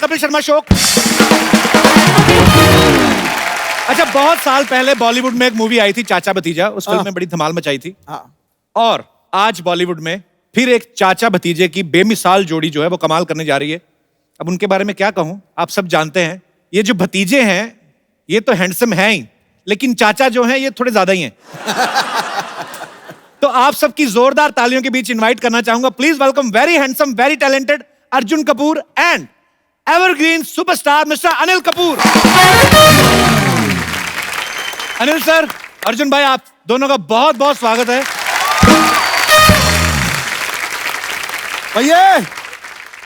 Kapil Sharma show. अच्छा, बहुत साल पहले बॉलीवुड में एक मूवी आई थी चाचा भतीजा, उस फिल्म में बड़ी धमाल मचाई थी। और आज बॉलीवुड में फिर एक चाचा भतीजे की बेमिसाल जोड़ी जो है वो कमाल करने जा रही है। अब उनके बारे में क्या कहूं, आप सब जानते हैं। ये जो भतीजे हैं ये तो हैंडसम हैं ही, लेकिन चाचा जो हैं ये थोड़े ज्यादा ही हैं। तो आप सबकी जोरदार तालियों के बीच इनवाइट करना चाहूंगा, please welcome very handsome, very talented Arjun Kapoor and evergreen superstar mister Anil Kapoor. Anil sir, Arjun भाई, आप दोनों का बहुत बहुत स्वागत है। भैया,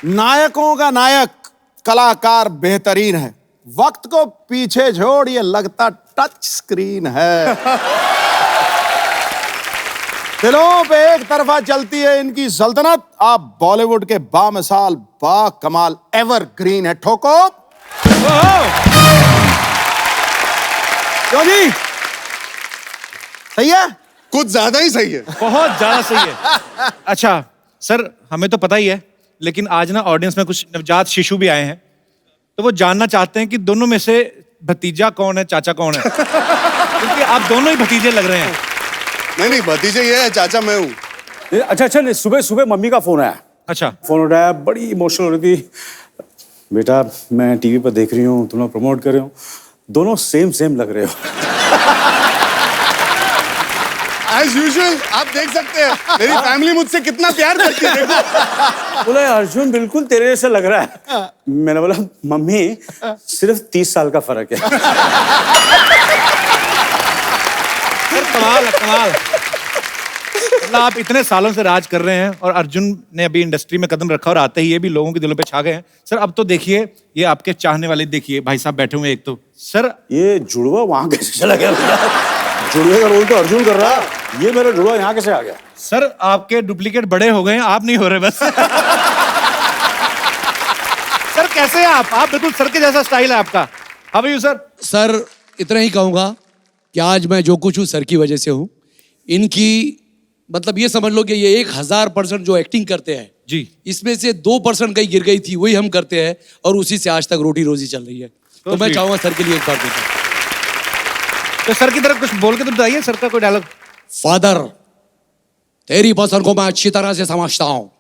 नायकों का नायक कलाकार बेहतरीन है, वक्त को पीछे छोड़ ये लगता टच स्क्रीन है। दिलों पे एक तरफा चलती है इनकी सल्तनत। आप बॉलीवुड के बामिसाल बा कमाल एवरग्रीन है। ठोको क्यों जी, सही है? कुछ ज्यादा ही सही है, बहुत ज्यादा सही है। अच्छा सर, हमें तो पता ही है, लेकिन आज ना ऑडियंस में कुछ नवजात शिशु भी आए हैं, तो वो जानना चाहते हैं कि दोनों में से भतीजा कौन है, चाचा कौन है। क्योंकि आप दोनों ही भतीजे लग रहे हैं। नहीं, भतीजे ये है, चाचा मैं हूँ। अच्छा, सुबह सुबह मम्मी का फोन आया। अच्छा, फोन उठाया, बड़ी इमोशनल हो रही थी। बेटा, मैं टीवी पर देख रही हूँ, तुम लोग प्रमोट कर रहे हो, दोनों सेम लग रहे हो। एज यूजुअल आप देख सकते हैं मेरी फैमिली मुझसे कितना प्यार करती है। देखो, बोला अर्जुन बिल्कुल तेरे जैसे लग रहा है। मैंने बोला मम्मी सिर्फ 30 साल का फर्क है। कमाल है, कमाल। मतलब आप इतने सालों से राज कर रहे हैं और अर्जुन ने अभी इंडस्ट्री में कदम रखा और आते ही ये भी लोगों के दिलों पे छा गए हैं। सर अब तो देखिए, ये आपके चाहने वाले देखिए, भाई साहब बैठे हुए एक तो। सर ये जुड़वा वहां कैसे चला गया? जुड़वे का रोल तो अर्जुन कर रहा, ये मेरा जुड़वा यहाँ कैसे आ गया? सर आपके डुप्लीकेट बड़े हो गए हैं, आप नहीं हो रहे बस। सर कैसे हैं आप बिल्कुल सर के जैसा स्टाइल है आपका। How are you sir? Sir इतना ही कहूंगा कि आज मैं जो कुछ हूँ सर की वजह से हूँ। इनकी मतलब ये समझ लो कि ये 1000% जो एक्टिंग करते हैं जी, इसमें से 2% कहीं गिर गई थी, वही हम करते हैं और उसी से आज तक रोटी रोजी चल रही है। तो मैं चाहूंगा सर के लिए एक बार देता। तो सर की तरफ कुछ बोल के तो बताइए, सर का कोई डायलॉग। फादर, तेरी पसंद को मैं अच्छी तरह से समझता हूँ।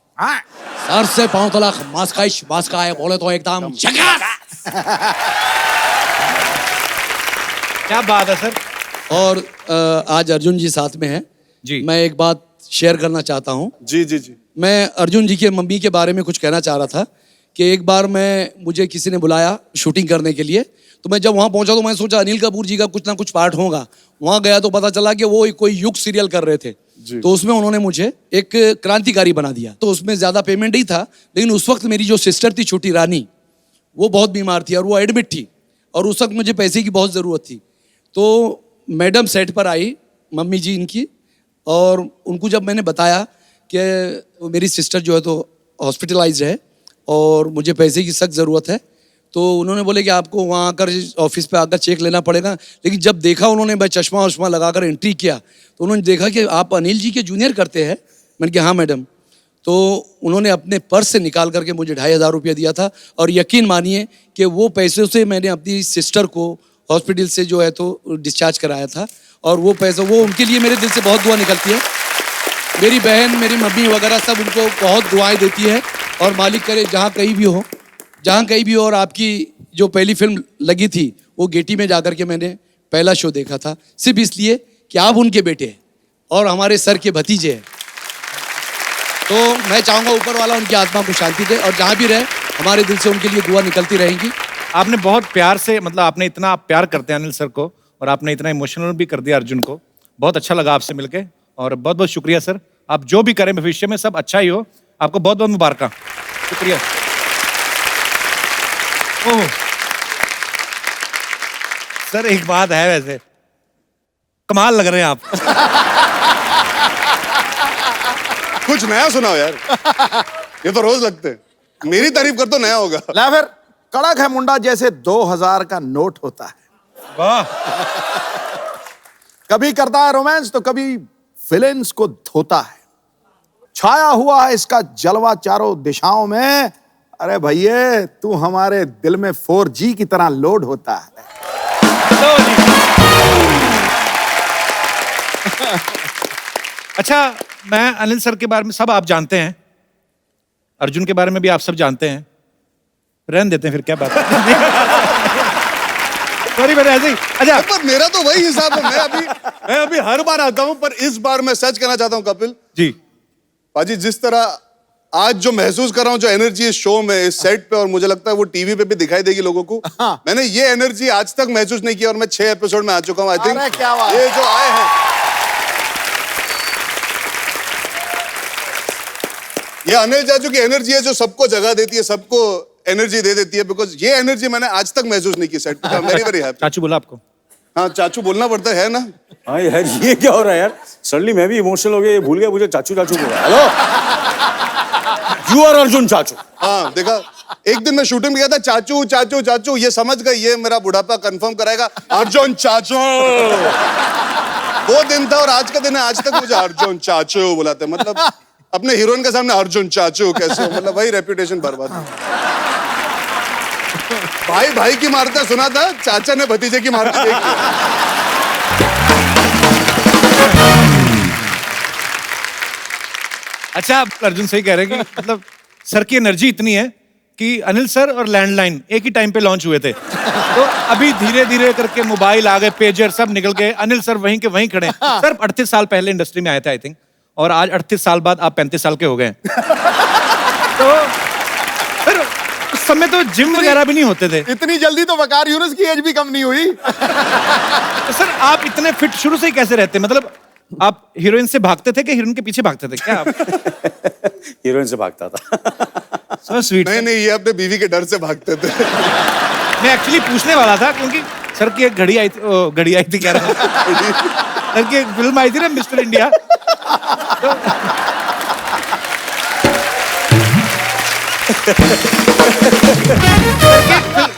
सर से 5 लाख मास्का है बोले तो एकदम झकास। क्या बात है सर। और आज अर्जुन जी साथ में हैं जी। मैं एक बात शेयर करना चाहता हूँ। जी। मैं अर्जुन जी के मम्मी के बारे में कुछ कहना चाह रहा था कि एक बार मुझे किसी ने बुलाया शूटिंग करने के लिए, तो मैं जब वहाँ पहुँचा तो मैं सोचा अनिल कपूर जी का कुछ ना कुछ पार्ट होगा। वहाँ गया तो पता चला कि वो कोई युग सीरियल कर रहे थे, तो उसमें उन्होंने मुझे एक क्रांतिकारी बना दिया। तो उसमें ज़्यादा पेमेंट ही था, लेकिन उस वक्त मेरी जो सिस्टर थी छोटी रानी, वो बहुत बीमार थी और वो एडमिट थी और उस वक्त मुझे पैसे की बहुत ज़रूरत थी। तो मैडम सेट पर आई, मम्मी जी इनकी, और उनको जब मैंने बताया कि मेरी सिस्टर जो है तो हॉस्पिटलाइज्ड है और मुझे पैसे की सख्त ज़रूरत है, तो उन्होंने बोले कि आपको वहाँ आकर ऑफिस पे आकर चेक लेना पड़ेगा। लेकिन जब देखा उन्होंने, मैं चश्मा वश्मा लगाकर एंट्री किया तो उन्होंने देखा कि आप अनिल जी के जूनियर करते हैं। मैंने कहा हाँ मैडम। तो उन्होंने अपने पर्स से निकाल करके मुझे 2500 रुपया दिया था और यकीन मानिए कि वो पैसे से मैंने अपनी सिस्टर को हॉस्पिटल से जो है तो डिस्चार्ज कराया था। और वो पैसा, वो उनके लिए मेरे दिल से बहुत दुआ निकलती है। मेरी बहन, मेरी मम्मी वगैरह सब उनको बहुत दुआएं देती है और मालिक करे जहाँ कहीं भी हो। और आपकी जो पहली फिल्म लगी थी वो गेटी में जाकर के मैंने पहला शो देखा था, सिर्फ इसलिए कि आप उनके बेटे हैं और हमारे सर के भतीजे हैं। तो मैं चाहूँगा ऊपर वाला उनकी आत्मा को शांति दे और जहाँ भी रहे हमारे दिल से उनके लिए दुआ निकलती रहेगी। आपने बहुत प्यार से, मतलब आपने इतना प्यार करते हैं अनिल सर को और आपने इतना इमोशनल भी कर दिया अर्जुन को। बहुत अच्छा लगा आपसे मिलके और बहुत बहुत शुक्रिया सर। आप जो भी करें भविष्य में सब अच्छा ही हो। आपको बहुत बहुत मुबारक। शुक्रिया। ओह सर, एक बात है, वैसे कमाल लग रहे हैं आप। कुछ नया सुनाओ यार। ये तो रोज लगते हैं, मेरी तारीफ कर तो नया होगा। ला फिर, कड़क है मुंडा जैसे 2000 का नोट होता है। वाह। कभी करता है रोमांस तो कभी विलेंस को धोता है। छाया हुआ है इसका जलवा चारों दिशाओं में। अरे भैया तू हमारे दिल में 4G की तरह लोड होता है। अच्छा, मैं अनिल सर के बारे में सब आप जानते हैं, अर्जुन के बारे में भी आप सब जानते हैं, रहने देते हैं फिर, क्या बात है। सॉरी मैंने ऐसे ही। अच्छा, पर मेरा तो वही हिसाब है, मैं अभी हर बार आता हूं, पर इस बार मैं सच कहना चाहता हूं कपिल जी, पाजी, जिस तरह आज जो महसूस कर रहा हूं, जो एनर्जी इस शो में, इस सेट पे, और मुझे लगता है वो टीवी पे भी दिखाई देगी लोगों को। मैंने ये एनर्जी आज तक महसूस नहीं की, और मैं 6 एपिसोड में आ चुका हूं। आई थिंक क्या बात। ये जो आए हैं, ये अनिल चाचू की एनर्जी है जो सबको जगह देती है, सबको एनर्जी दे देती है। बिकॉज ये एनर्जी मैंने आज तक महसूस नहीं की सेट पे। Very very happy. चाचू बोला आपको? हाँ, चाचू बोलना पड़ता है ना। हाँ यार, ये क्या हो रहा है यार? सडनली मैं भी इमोशनल हो गया, ये भूल गया मुझे चाचू चाचू बोला। हेलो, यू आर अर्जुन चाचू। हाँ, देखा, एक दिन मैं शूटिंग में गया था, चाचू चाचू चाचू, ये समझ गए ये मेरा बुढ़ापा कंफर्म कराएगा, अर्जुन चाचू। वो दिन था और आज का दिन है, आज तक मुझे अर्जुन चाचू बुलाते। मतलब अपने हीरोइन के सामने अर्जुन चाचू कैसे हो? मतलब वही रेपुटेशन बर्बाद। भाई भाई की मारता सुना था, चाचा ने भतीजे की मारती देखी। अच्छा, अर्जुन सही कह रहे हैं कि मतलब सर की एनर्जी इतनी है कि अनिल सर और लैंडलाइन एक ही टाइम पे लॉन्च हुए थे, तो अभी धीरे धीरे करके मोबाइल आ गए, पेजर सब निकल गए, अनिल सर वहीं के वहीं खड़े हैं। सर 38 साल पहले इंडस्ट्री में आए थे आई थिंक, और आज 38 साल बाद आप 35 साल के हो गए। तो फिर उस समय तो जिम वगैरह भी नहीं होते थे। इतनी जल्दी तो वकार यूनुस की एज भी कम नहीं हुई। तो सर आप इतने फिट शुरू से ही कैसे रहते? मतलब आप हीरोइन से भागते थे कि हीरोइन के पीछे भागते थे क्या आप? हीरोइन से भागता था। So sweet. नहीं नहीं, ये अपने बीवी के डर से भागते थे। मैं एक्चुअली पूछने वाला था क्योंकि सर की एक घड़ी आई थी, घड़ी आई थी कह रहा हूं। सर की एक फिल्म आई थी ना, मिस्टर इंडिया।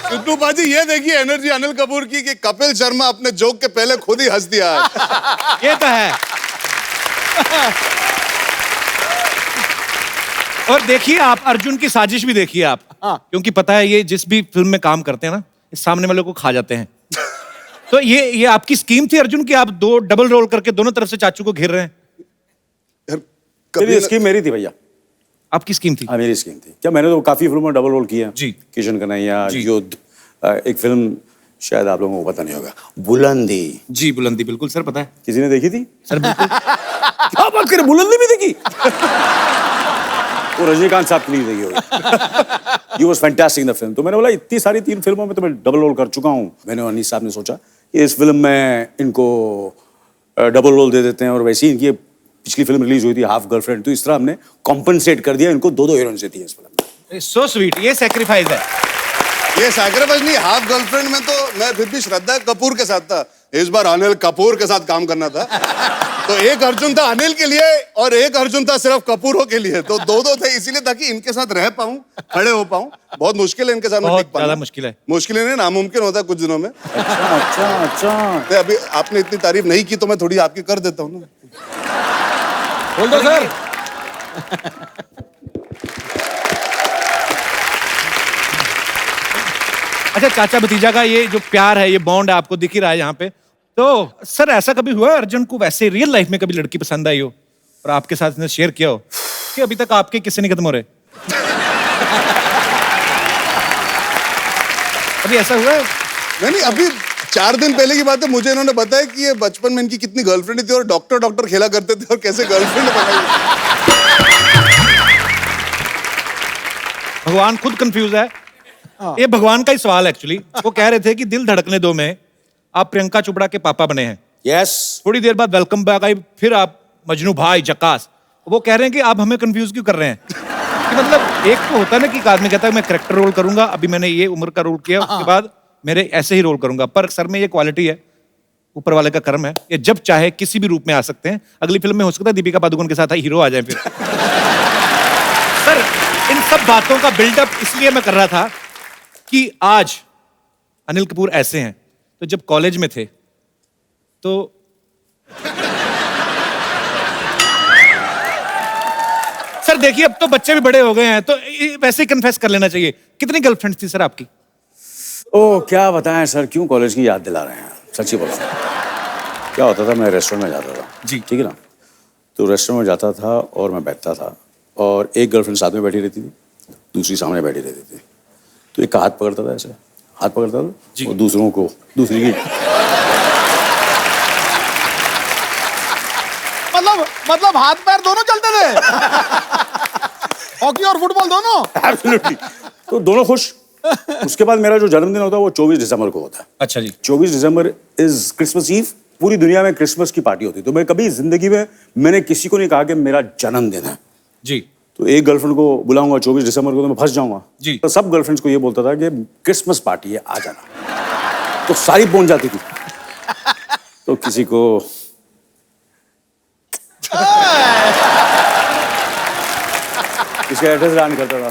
सिद्धू बाजी, ये देखिए एनर्जी अनिल कपूर की कि कपिल शर्मा अपने जोक के पहले खुद ही हंस दिया है। ये तो है। और देखिए आप अर्जुन की साजिश भी देखिए आप, क्योंकि पता है ये जिस भी फिल्म में काम करते हैं ना, इस सामने वाले को खा जाते हैं। तो ये आपकी स्कीम थी अर्जुन की, आप दो डबल रोल करके दोनों तरफ से चाचू को घेर रहे हैं? मेरी स्कीम मेरी थी भैया। आपकी स्कीम थी? हाँ, मेरी स्कीम थी। क्या, मैंने तो काफी फिल्मों में डबल रोल किया जी। किशन कन्हैया, जी। युद्ध, एक फिल्म शायद आप लोगों को पता नहीं होगा, बुलंदी। जी, बुलंदी, बिल्कुल सर पता है। किसी ने देखी थी? सर बिल्कुल। क्या बात करें, बुलंदी भी देखी? वो रजनीकांत साहब की देखी होगी। He was fantastic in the film। तो मैंने बोला इतनी सारी 3 फिल्मों में तो मैं डबल रोल कर चुका हूँ। मैंने और अनीस साहब ने सोचा कि इस फिल्म में इनको डबल रोल दे देते हैं, और वैसे ही इनकी पिछली फिल्म रिलीज हुई थी हाफ गर्लफ्रेंड, तो इस तरह हमने कॉम्पनसेट कर दिया, इनको 2-2 हीरोइन से थी इस फिल्म में। सो स्वीट, ये सैक्रिफाइस है। ये सैक्रिफाइस नहीं, हाफ गर्लफ्रेंड में तो मैं फिर भी श्रद्धा कपूर के साथ था, इस बार अनिल कपूर के साथ काम करना था। तो एक अर्जुन था अनिल के लिए और एक अर्जुन था सिर्फ कपूरों के लिए, तो 2-2 थे, इसीलिए ताकि इनके साथ रह पाऊं, खड़े हो पाऊं। बहुत मुश्किल है इनके साथ बहुत ज्यादा मुश्किल है। मुश्किल नहीं, नामुमकिन होता है कुछ दिनों में। अच्छा। अभी आपने इतनी तारीफ नहीं की तो मैं थोड़ी आपकी कर देता हूँ ना। बोल दो सर। अच्छा, चाचा भतीजा का ये जो प्यार है, ये बॉन्ड है, आपको दिख ही रहा है यहाँ पे। तो सर ऐसा कभी हुआ अर्जुन को वैसे रियल लाइफ में कभी लड़की पसंद आई हो और आपके साथ इसने शेयर किया हो कि अभी तक आपके किस्से नहीं खत्म हो रहे? अभी ऐसा हुआ है? नहीं, अभी 4 दिन पहले की बात है, मुझे इन्होंने बताया कि ये बचपन में इनकी कितनी गर्लफ्रेंड थी और डॉक्टर खेला करते थे, और कैसे गर्लफ्रेंड बनाई। भगवान खुद कंफ्यूज है। ये भगवान का ही सवाल है एक्चुअली। वो कह रहे थे कि दिल धड़कने दो में आप प्रियंका चोपड़ा के पापा बने हैं। यस। थोड़ी देर बाद वेलकम बैक आई, फिर आप मजनू भाई जकास। वो कह रहे हैं कि आप हमें कंफ्यूज क्यों कर रहे हैं? कि मतलब एक तो होता है ना कि एक आदमी कहता है मैं कैरेक्टर रोल करूंगा, अभी मैंने ये उम्र का रोल किया, उसके बाद मेरे ऐसे ही रोल करूंगा। पर सर में ये क्वालिटी है, ऊपर वाले का कर्म है, ये जब चाहे किसी भी रूप में आ सकते हैं। अगली फिल्म में हो सकता है दीपिका पादुकोण के साथ हीरो आ जाए फिर। सर इन सब बातों का बिल्डअप इसलिए मैं कर रहा था कि आज अनिल कपूर ऐसे हैं, तो जब कॉलेज में थे तो सर देखिए अब तो बच्चे भी बड़े हो गए हैं, तो वैसे ही कन्फेस कर लेना चाहिए। कितनी गर्लफ्रेंड थी सर आपकी? ओह क्या बताएं सर, क्यों कॉलेज की याद दिला रहे हैं, सच्ची बोल रहा हूं। क्या होता था, मैं रेस्टोरेंट में जाता था जी। ठीक है ना, तो रेस्टोरेंट में जाता था और मैं बैठता था और एक गर्लफ्रेंड साथ में बैठी रहती थी, दूसरी सामने बैठी रहती थी। तो एक का हाथ पकड़ता था, ऐसे हाथ पकड़ता था और दूसरों को दूसरी की मतलब हाथ पैर दोनों चलते थे? हॉकी और फुटबॉल दोनों? एब्सोल्युटली। तो दोनों खुश। उसके बाद मेरा जो जन्मदिन होता है वो 24 दिसंबर को होता है। अच्छा जी। 24 दिसंबर इज क्रिसमस ईव। पूरी दुनिया में क्रिसमस की पार्टी होती है, तो मैं कभी जिंदगी में मैंने किसी को नहीं कहा कि मेरा जन्मदिन है जी। तो एक गर्लफ्रेंड को बुलाऊंगा 24 दिसंबर को तो मैं फंस जाऊंगा जी। तो सब गर्लफ्रेंड्स को ये बोलता था कि क्रिसमस पार्टी है, आ जाना। तो सारी पहुंच जाती थी। तो किसी को किसी का एड्रेस दान करता था,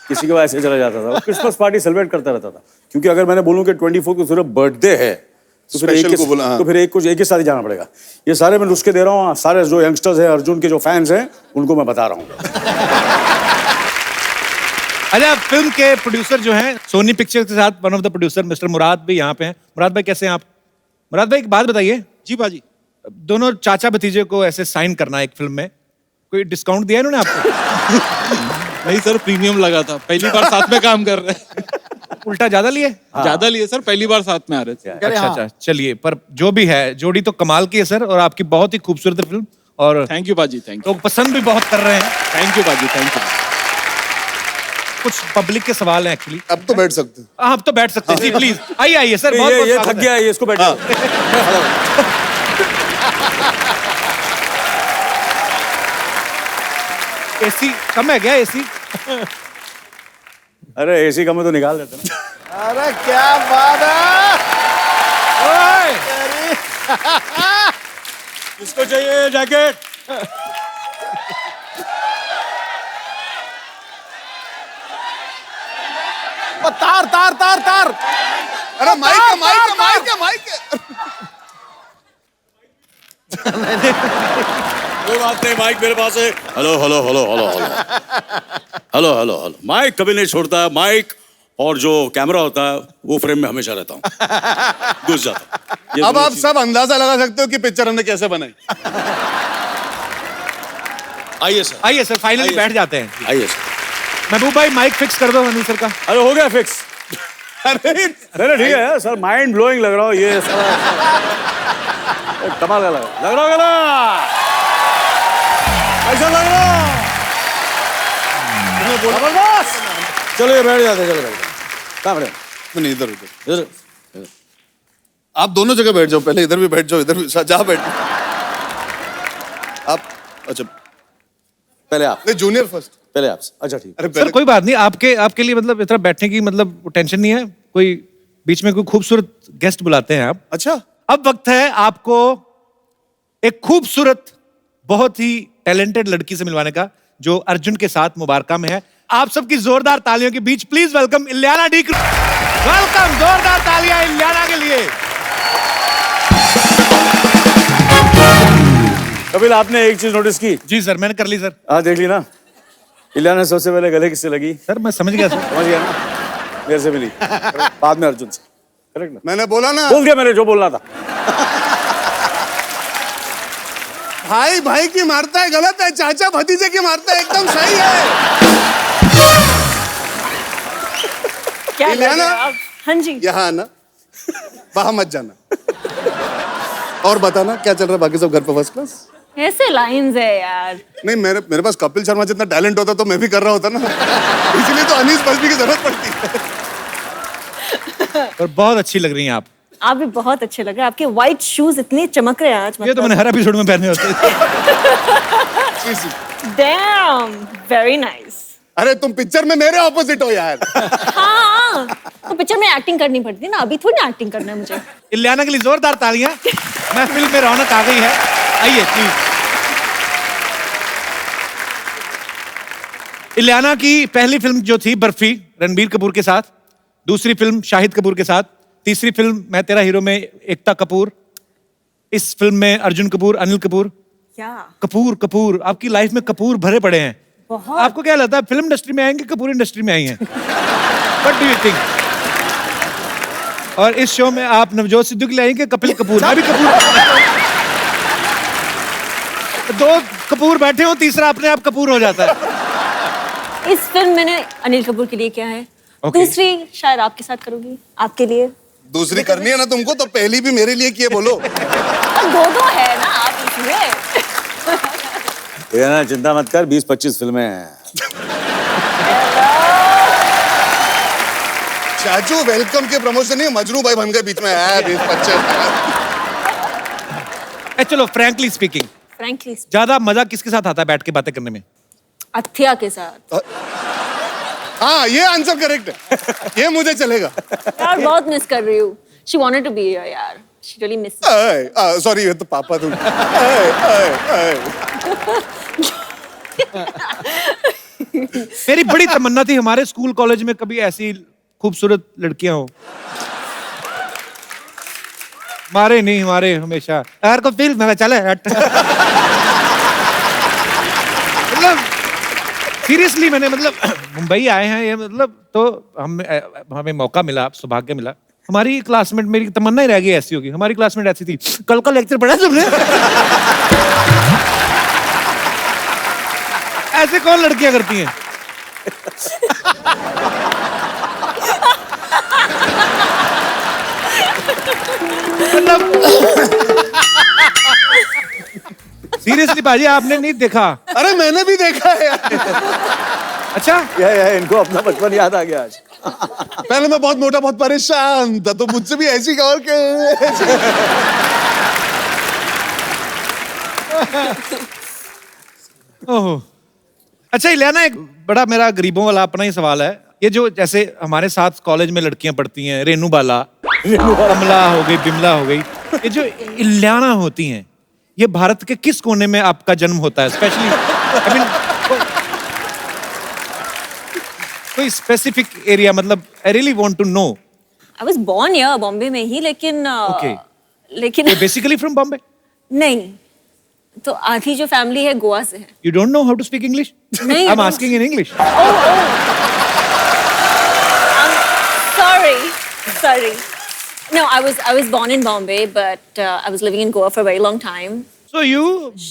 किसी के पास ऐसे चला जाता था। वो क्रिसमस पार्टी सेलिब्रेट करता रहता था, क्योंकि अगर मैंने बोलूं कि 24 को सिर्फ बर्थडे है तो फिर Special को बोला, हाँ। तो फिर एक के साथ ही जाना पड़ेगा। ये सारे मैं नुस्खे दे रहा हूँ, सारे जो यंगस्टर्स हैं, अर्जुन के जो फैंस हैं, उनको मैं बता रहा हूँ। अच्छा, फिल्म के प्रोड्यूसर जो हैं सोनी पिक्चर्स के साथ one of the producer mister Murad भी यहाँ पे हैं। मुराद भाई कैसे हैं आप? मुराद भाई एक बात बताइए। जी बाजी। दोनों चाचा भतीजे को ऐसे साइन करना है एक फिल्म में, कोई डिस्काउंट दिया इन्होंने आपको? नहीं सर, प्रीमियम लगा था, पहली बार साथ में काम कर रहे हैं। उल्टा ज्यादा लिए? ज्यादा लिए सर, पहली बार साथ में आ रहे थे। अच्छा अच्छा, चलिए, पर जो भी है जोड़ी तो कमाल की है सर, और आपकी बहुत ही खूबसूरत है फिल्म, और थैंक यू बाजी, थैंक यू। लोग पसंद भी बहुत कर रहे हैं। थैंक यू बाजी, थैंक यू। कुछ पब्लिक के सवाल हैं एक्चुअली। अब तो बैठ सकते हैं। आप तो बैठ सकते हैं जी, प्लीज आइए आइए सर। बहुत ये बहुत थक गया है, ये इसको बैठा एसी कम है क्या? एसी अरे एसी का मैं तो निकाल देता ना। अरे क्या बात है! किसको चाहिए जैकेट? तार तार तार तार! अरे माइक है, माइक है, माइक है, माइक है। कोई बात नहीं, माइक मेरे पास है। Hello hello hello hello hello hello hello hello. Mike कभी नहीं छोड़ता है, माइक और जो कैमरा होता है वो फ्रेम में हमेशा रहता हूँ, घुस जाता। अब आप सब अंदाजा लगा सकते हो कि पिक्चर हमने कैसे बनाई। आइए सर, आइए सर, फाइनली बैठ जाते हैं। आइए सर। महबूब भाई माइक फिक्स कर दो अनिल सर का। अरे हो गया फिक्स। अरे ठीक है सर, माइंड ब्लोइंग लग रहा हो ये कमाल का लग रहा होगा ना, ऐसा लग रहा। चलो ये बैठ जाते, चलो बैठ जाते। कहाँ बैठे? नहीं, इधर इधर। आप दोनों जगह बैठ जाओ, पहले इधर भी बैठ जाओ, इधर भी जहाँ बैठ। आप अच्छा पहले आप, नहीं, जूनियर फर्स्ट। पहले आप। अच्छा ठीक। अरे सर पहले कोई बात नहीं, आपके लिए मतलब इतना बैठने की मतलब टेंशन नहीं है। कोई बीच में कोई खूबसूरत गेस्ट बुलाते हैं आप। अच्छा, अब वक्त है आपको एक खूबसूरत बहुत ही टैलेंटेड लड़की से मिलवाने का, जो अर्जुन के साथ मुबारका में है। आप सबकी जोरदार तालियों के बीच please welcome Ileana D. Welcome, जोरदार तालियां इलियाना के लिए। कपिल आपने एक चीज नोटिस की? जी सर, मैंने कर ली सर। हाँ देख ली ना, इलियाना सबसे पहले गले किससे लगी? सर मैं समझ गया सर। समझ गया ना, मेरे से मिली, बाद में अर्जुन से। करेक्ट ना? मैंने बोला ना, बोल दिया मैंने जो बोलना था। भाई भाई की मारता है गलत है, चाचा भतीजे की मारता है एकदम सही है। क्या लग इलियाना? रहा है आप? हाँ जी। यहाँ आना, वहां मत जाना। और बताना क्या चल रहा है, बाकी सब घर पे फर्स्ट क्लास? ऐसे लाइंस है यार। नहीं, मेरे पास कपिल शर्मा जितना टैलेंट होता तो मैं भी कर रहा होता ना। इसलिए तो अनीस बजमी की जरूरत पड़ती है। और बहुत अच्छी लग रही हैं आप। आप भी बहुत अच्छे लग रहे हैं, आपके व्हाइट शूज इतने चमक रहे हैं आज। ये तो मैंने हर एपिसोड में पहने होते हैं। Dam, very nice. अरे तुम पिक्चर में मेरे ऑपोजिट हो यार। हाँ, तो पिक्चर में एक्टिंग करनी पड़ती है ना, अभी थोड़ी ना एक्टिंग करना है मुझे। इलियाना के लिए जोरदार तालियां। महफिल में रौनक आ गई है, आइए प्लीज। इलियाना की पहली फिल्म जो थी बर्फी रणबीर कपूर के साथ, दूसरी फिल्म शाहिद कपूर के साथ, तीसरी फिल्म मैं तेरा हीरो में एकता कपूर, इस फिल्म में अर्जुन कपूर, अनिल कपूर। क्या कपूर कपूर, आपकी लाइफ में कपूर भरे पड़े हैं। बहुत। आपको क्या लगता है फिल्म इंडस्ट्री में आएंगे कपूर इंडस्ट्री में आई हैं? What do you think? और इस शो में आप नवजोत सिद्धू के लिए आएंगे कपिल कपूर? मैं भी कपूर। दो कपूर बैठे हो, तीसरा अपने आप कपूर हो जाता है। इस फिल्म मैंने अनिल कपूर के लिए किया है। Okay. दूसरी शायद आपके साथ करूंगी, आपके लिए। दूसरी करनी है ना तुमको, तो पहली भी मेरे लिए किए बोलो। और दो है ना आप इसमें। ये ना चिंता मत कर, 20-25 फिल्में हैं। चाचू वेलकम के प्रमोशन नहीं, मजनू भाई बन गए बीच में। 20-25। चलो फ्रैंकली स्पीकिंग, फ्रैंकली ज्यादा मजा किसके साथ आता है बैठ के बातें करने में? अथिया के साथ। हाँ, ये आंसर करेक्ट है। ये मुझे चलेगा। यार बहुत मिस कर रही हूँ। She wanted to be here यार। She really missed me। Sorry, ये तो पापा तुम। मेरी बड़ी तमन्ना थी हमारे स्कूल कॉलेज में कभी ऐसी खूबसूरत लड़कियां हो। मारे नहीं, हमारे हमेशा यार को फील मैं चले मतलब सीरियसली मैंने मतलब मुंबई आए हैं ये मतलब, तो हमें मौका मिला, सौभाग्य मिला। हमारी क्लासमेट, मेरी तमन्ना ही रह गई ऐसी होगी, हमारी क्लासमेट ऐसी थी। कल का लेक्चर पढ़ा तुमने? ऐसे कौन लड़कियां करती हैं? मतलब सीरियसली पाजी आपने नहीं देखा? अरे मैंने भी देखा है यार। अच्छा, इनको अपना बचपन याद आ गया आज। पहले मैं बहुत मोटा, बहुत परेशान था, तो मुझसे भी ऐसी और के। ओह अच्छा इलियाना, एक बड़ा मेरा गरीबों वाला अपना ही सवाल है। ये जो जैसे हमारे साथ कॉलेज में लड़कियां पढ़ती हैं, रेनू बाला, कमला हो गई, बिमला हो गई, ये जो इलियाना होती हैं, ये भारत के किस कोने में आपका जन्म होता है? स्पेशली आई मीन कोई स्पेसिफिक एरिया, मतलब I really want to know. I was born here Bombay में ही, लेकिन Okay. लेकिन बेसिकली फ्रॉम बॉम्बे? नहीं, तो आधी जो फैमिली है गोवा से है। You don't know how to speak English? नहीं, I am asking in English. Sorry. No, I was born in Bombay, but I was living in Goa for a very long time. So you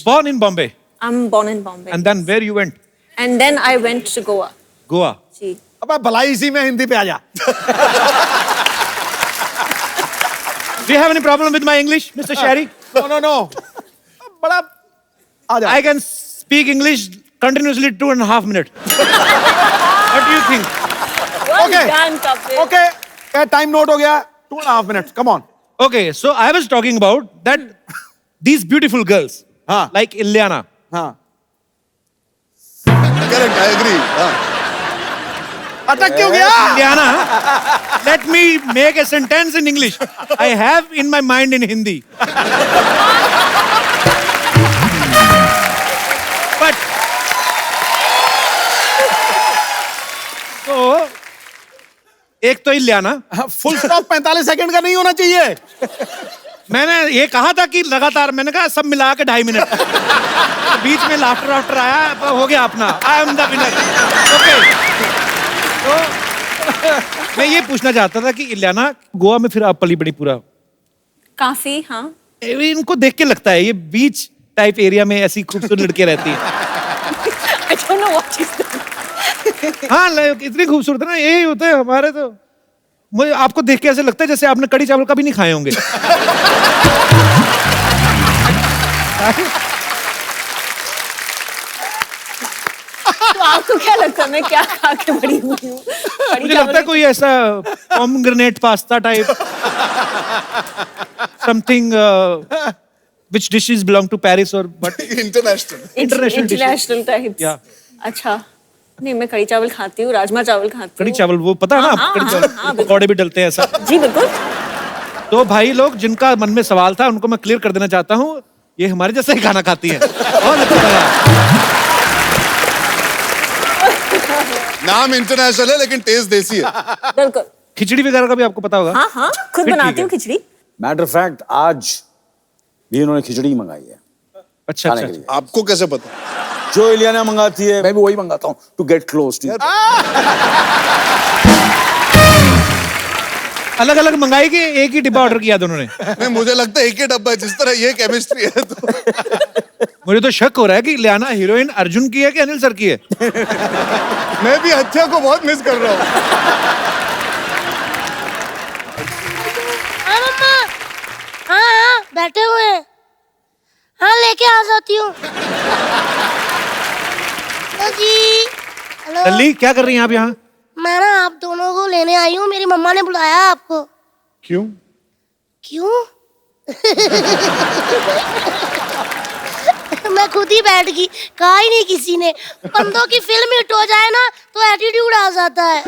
born in Bombay I'm born in Bombay. and then where you went? And then I went to Goa. Goa. जी। अबे भलाई इसी में हिंदी पे आ जा। Do you have any problem with my English, Mr. Sherry? No. बड़ा आ जा। I can speak English continuously 2.5 minutes. What do you think? Well Okay. done, Kapil. Okay, time note हो गया। 2.5 minutes, come on. Okay, so I was talking about that these beautiful girls, हाँ। like Ilyana. हाँ, correct, I agree. अटक क्यों गया? Ilyana, let me make a sentence in English. I have in my mind in Hindi. But so एक तो Ileana, full stop 45 second का नहीं होना चाहिए। मैंने ये कहा था कि लगातार, मैंने कहा सब मिला के 2.5 मिनट। तो बीच में लाफ्टर आया, हो गया अपना। I am the winner. Okay, तो मैं ये पूछना चाहता था कि इलियाना, गोवा में फिर आप पली बड़ी पूरा, काफी, हाँ। इनको देख के लगता है ये बीच टाइप एरिया में ऐसी खूबसूरत लड़कियां रहती हैं। I don't know what she's doing. हाँ, इतनी खूबसूरत है ना, यही होता है हमारे। तो मुझे आपको देख के ऐसे लगता है जैसे आपने कड़ी चावल कभी नहीं खाए होंगे। तो आपको क्या लगता है मैं क्या खा के बड़ी हुई हूँ? बड़ी मुझे लगता है कोई ऐसा pomegranate pasta type something which dishes belong to Paris or but international. international dishes. International types. Yeah. अच्छा, नहीं मैं कड़ी चावल खाती हूँ, राजमा चावल खाती हूँ। कड़ी चावल वो पता है ना, हाँ, आपको कड़ी हाँ, चावल हाँ, पकौड़े भी डलते हैं ऐसा। जी बिल्कुल। तो भाई लोग जिनका मन में सवाल था उनको मैं क्लियर कर देना चाहता हूँ, ये हमारे जैसा ही खाना खाती है। बहुत अच्छा लगा। नाम इंटरनेशनल है लेकिन टेस्ट देसी है। बिल्कुल। खिचड़ी वगैरह का भी आपको पता होगा? हाँ हाँ, खुद फिर ठीक बनाती है। हूँ खिचड़ी। मैटर फैक्ट आज भी इन्होंने खिचड़ी मंगाई है अच्छा खाने अच्छा के लिए। आपको कैसे पता? जो इलियाना मंगाती है मैं भी वही मंगाता हूँ टू गेट क्लोज टू। अलग अलग मंगाई कि एक ही डिब्बा ऑर्डर किया दोनों ने? नहीं, मुझे लगता है एक ही डब्बा है, जिस तरह ये केमिस्ट्री है तो। मुझे तो शक हो रहा है कि इलियाना हीरोइन अर्जुन की है कि अनिल सर की है। मैं भी हत्या को बहुत मिस कर रहा हूँ। हाँ मम्मा, हाँ बैठे हुए हैं। हाँ लेके आ जाती हूँ। हेलो जी। हेलो। लल्ली क्या कर रही हैं आप यहाँ? मैं ना आप दोनों को लेने आई हूँ, मेरी मम्मा ने बुलाया आपको। क्यों? क्यों? मैं खुद ही बैठ गई, कहा ही नहीं किसी ने। बंदों की फिल्म हिट हो जाए ना तो एटीट्यूड आ जाता है।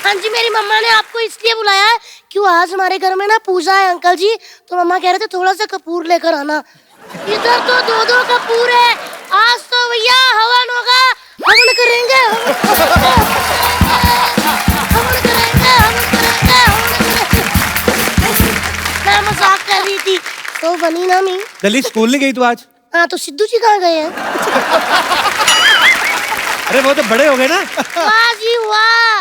हाँ जी, मेरी मम्मा ने आपको इसलिए बुलाया है क्यों आज हमारे घर में ना पूजा है अंकल जी, तो मम्मा कह रहे थे थोड़ा सा कपूर लेकर आना। इधर तो 2-2 कपूर है, आज तो भैया हवन होगा, हवन करेंगे, हवन करेंगे। मैं मजाक कर रही थी तो बनी ना मी। लल्ली स्कूल नहीं गई तू आज? हाँ तो सिद्धू जी कहाँ गए हैं? अरे वो तो बड़े हो गए ना। वाह जी वाह,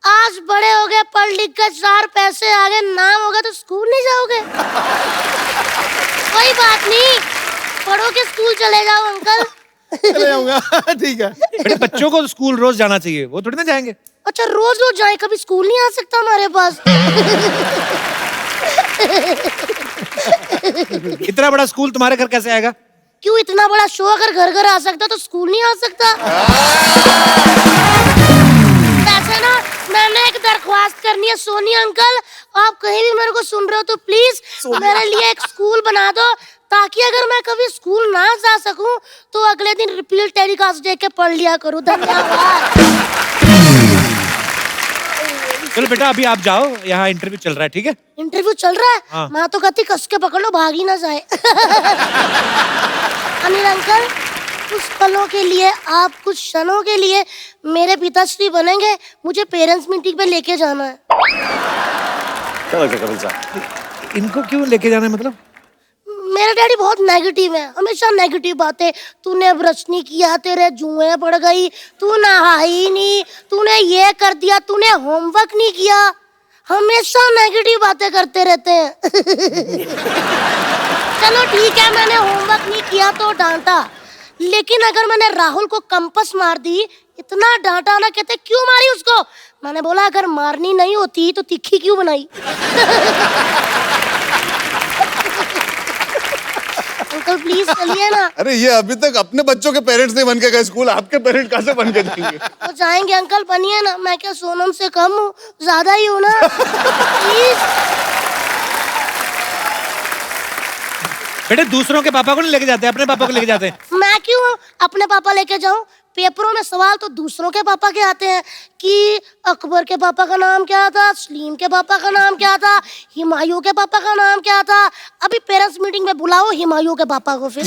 आज बड़े हो गए, पढ़ लिख कर 4 पैसे आ गए, नाम होगा तो स्कूल नहीं जाओगे? कोई बात नहीं, पढ़ो के स्कूल चले जाओ अंकल। चले जाऊंगा। ठीक है। बेटे बच्चों को तो स्कूल रोज जाना चाहिए, वो थोड़ी ना जाएंगे। अच्छा रोज रोज जाए, कभी स्कूल नहीं आ सकता हमारे पास? इतना बड़ा स्कूल तुम्हारे घर कैसे आएगा? क्यों, इतना बड़ा शो अगर घर घर आ सकता तो स्कूल नहीं आ सकता? वैसे ना मैंने एक दरख्वास्त करनी है सोनी अंकल, आप कहीं भी मेरे को सुन रहे हो तो प्लीज मेरे लिए एक स्कूल बना दो, ताकि अगर मैं कभी स्कूल ना जा सकूं तो अगले दिन रिपीट टेलीकास्ट देख के पढ़ लिया करूं। धन्यवाद। चलो बेटा अभी आप जाओ, यहाँ इंटरव्यू चल रहा है, ठीक है? इंटरव्यू चल रहा है? हाँ। मैं तो कहती कस के पकड़ लो, भाग ही ना जाए। अनिल अंकल, कुछ पलों के लिए, आप कुछ क्षणों के लिए मेरे पिताश्री बनेंगे, मुझे पेरेंट्स मीटिंग पे लेके जाना है। क्या लगता है कपिल साहब? इनको क्यों लेके जाना है मतलब? मेरा डैडी बहुत नेगेटिव है, हमेशा नेगेटिव बातें। तूने ब्रश नहीं किया, तेरे जुएं पड़ गई, तू नहाई नहीं, तूने ये कर दिया, तूने होमवर्क नहीं किया, हमेशा नेगेटिव बातें करते रहते हैं। चलो ठीक है, मैंने होमवर्क नहीं किया तो डांटा, लेकिन अगर मैंने राहुल को कंपास मार दी, इतना डांटा ना, कहते क्यों मारी उसको? मैंने बोला अगर मारनी नहीं होती तो तिखी क्यों बनाई? अंकल प्लीज चलिए ना। अरे ये अभी तक अपने बच्चों के पेरेंट्स नहीं बन के गए स्कूल, आपके पेरेंट्स कहाँ से बन के जाएंगे? तो जाएंगे अंकल, बनिए ना। मैं क्या सोनम से कम हूँ? ज्यादा ही हूँ ना। प्लीज। बेटे दूसरों के पापा को नहीं लेके जाते, अपने पापा को लेके जाते हैं। मैं क्यों अपने पापा लेके जाऊं? पेपरों में सवाल तो दूसरों के पापा के आते हैं कि अकबर के पापा का नाम क्या था, सलीम के पापा का नाम क्या था, हुमायूं के पापा का नाम क्या था। अभी पेरेंट्स मीटिंग में बुलाओ हुमायूं के पापा को फिर।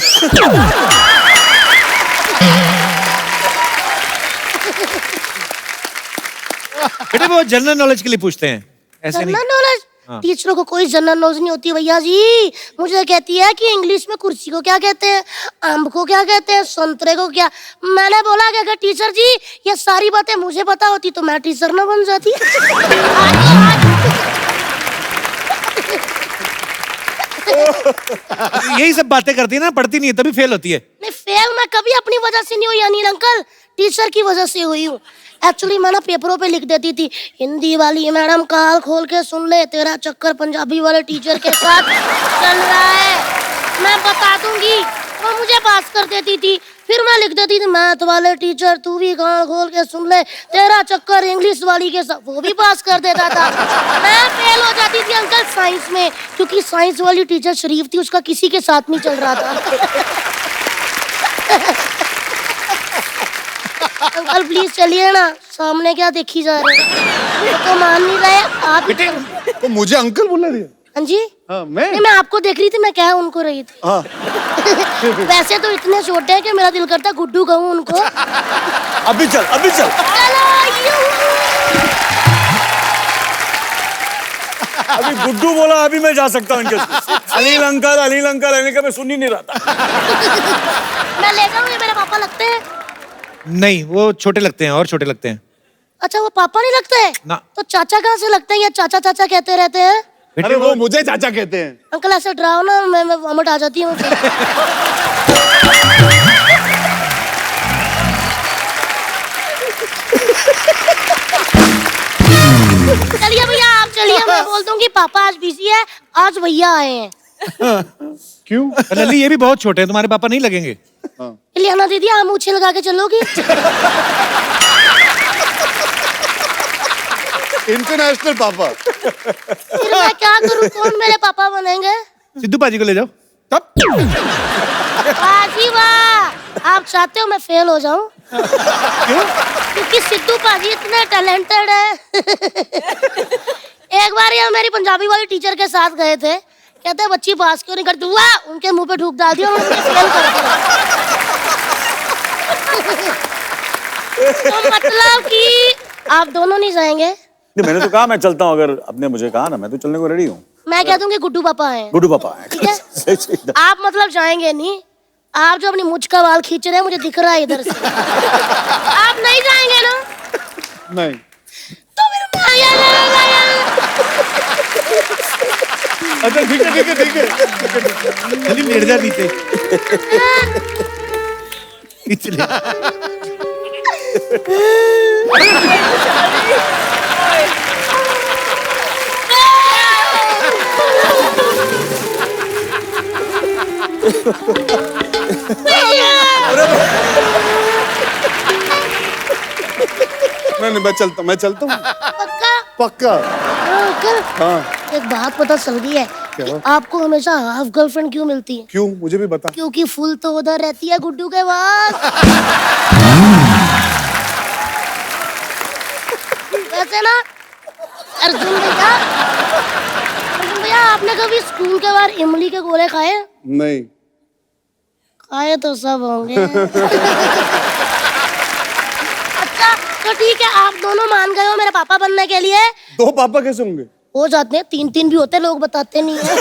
बेटे वो जनरल नॉलेज के लिए पूछते हैं, ऐसे नहीं। General knowledge? टीचरों को कोई जनरल नॉलेज नहीं होती भैया जी। मुझे कहती है कि इंग्लिश में कुर्सी को क्या कहते हैं, आम को क्या कहते हैं, संतरे को क्या। मैंने बोला कि अगर टीचर जी ये सारी बातें मुझे पता होती तो मैं टीचर ना बन जाती। यही सब बातें करती है ना, पढ़ती नहीं है तभी फेल होती है। नहीं, फेल मैं कभी अपनी वजह से नहीं हुई अनिल अंकल, टीचर की वजह से हुई हूँ। एक्चुअली मैं ना पेपरों पे लिख देती थी, हिंदी वाली मैडम काल खोल के सुन ले, तेरा चक्कर पंजाबी वाले टीचर के साथ चल रहा है, मैं बता दूंगी। वो मुझे पास कर देती थी। फिर मैं लिख देती थी, मैथ वाले टीचर तू भी कान खोल के सुन ले, तेरा चक्कर इंग्लिश वाली के साथ, वो भी पास कर देता था। मैं फेल हो जाती थी अंकल साइंस में, क्योंकि साइंस वाली टीचर शरीफ थी, उसका किसी के साथ नहीं चल रहा था। अंकल प्लीज चलिए ना, सामने क्या देखी जा रहे हैं? तो मान नहीं रहे आप। बेटे तो मुझे अंकल बोला दिया? हाँ जी। हाँ, नहीं, मैं आपको देख रही थी, मैं क्या उनको रही थी। हाँ। वैसे तो इतने छोटे हैं कि मेरा दिल करता गुड्डू कहूँ उनको। अभी चल, अभी चल। चलो अभी गुड्डू बोला अभी मैं जा सकता हूँ इनके साथ। अनिल अंकल का मैं सुन ही नहीं रहा था। मैं ले जाऊँ, ये मेरे पापा लगते हैं? नहीं, वो छोटे लगते हैं और छोटे लगते हैं। अच्छा, वो पापा नहीं लगते हैं? ना। तो चाचा कहाँ से लगते हैं? या चाचा चाचा कहते रहते हैं? अरे वो मुझे चाचा कहते हैं। अंकल ऐसे डराओ ना, मैं वॉमिट आ जाती है मुझे। चलिए भैया, आप चलिए, मैं बोल दूंगी पापा आज बिजी है, आज भैया आए हैं। क्यों? लल्ली ये भी बहुत छोटे हैं, तुम्हारे पापा नहीं लगेंगे। इलियाना दीदी, आप मूछे लगा के चलोगी? इंटरनेशनल पापा। फिर मैं क्या करूं, कौन मेरे पापा बनेंगे? सिद्धू पाजी को ले जाओ। तब पाजी वाह, आप चाहते हो मैं फेल हो जाऊं? क्यों? क्योंकि सिद्धू पाजी इतने टैलेंटेड है। एक बार ये मेरी पंजाबी वाली टीचर के साथ गए थे, कहते हैं बच्ची पास क्यों नहीं करती, वाह उनके मुंह पे थूक डाल दिया, उन्होंने फेल कर दिया। तो मतलब कि आप दोनों नहीं जाएंगे? नहीं, मैंने तो कहा मैं चलता हूँ, अगर आपने मुझे कहा ना मैं तो चलने को रेडी हूँ। मैं कह दूंगी गुड्डू पापा हैं। गुड्डू पापा है। ठीक है? आप मतलब जाएंगे नहीं? आप जो अपनी मुझ का बाल खींच रहे हैं, मुझे दिख रहा है इधर से। आप नहीं जाएंगे ना? नहीं। तो फिर अच्छा ठीक है। लल्ली लेट जा नीचे। नीचे ले। नहीं, मैं चलता हूँ। पक्का? पक्का। अंकल, हाँ। एक बात पता चल गई है कि आपको हमेशा हाफ गर्लफ्रेंड क्यों मिलती है? क्यों? मुझे भी बता। क्योंकि फुल तो उधर रहती है गुड्डू के पास। वैसे ना अर्जुन भैया, आपने कभी स्कूल के बाहर इमली के गोले खाए? नहीं। खाए तो सब होंगे। अच्छा तो ठीक है, आप दोनों मान गए हो मेरे पापा बनने के लिए? दो पापा कैसे होंगे? हो जाते हैं, 3-3 भी होते हैं, लोग बताते नहीं है।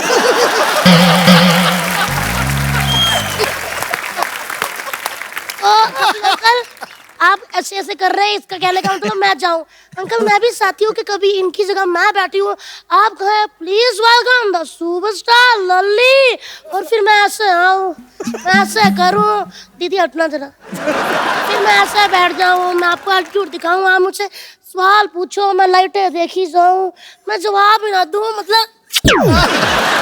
तो अंकल, आप ऐसे ऐसे कर रहे हैं, इसका कहने का मतलब मैं जाऊं? अंकल मैं भी चाहती हूँ कि कभी इनकी जगह मैं बैठी हूँ, आप कहें प्लीज वेलकम द सुपरस्टार लल्ली, और फिर मैं ऐसे आऊं, मैं ऐसे करूं, दीदी हटना जरा, फिर मैं ऐसे बैठ जाऊं, मैं आपको एटीट्यूड दिखाऊं, आप मुझसे सवाल पूछो, मैं लाइटें देखी जाऊं, मैं जवाब ही ना दूं, मतलब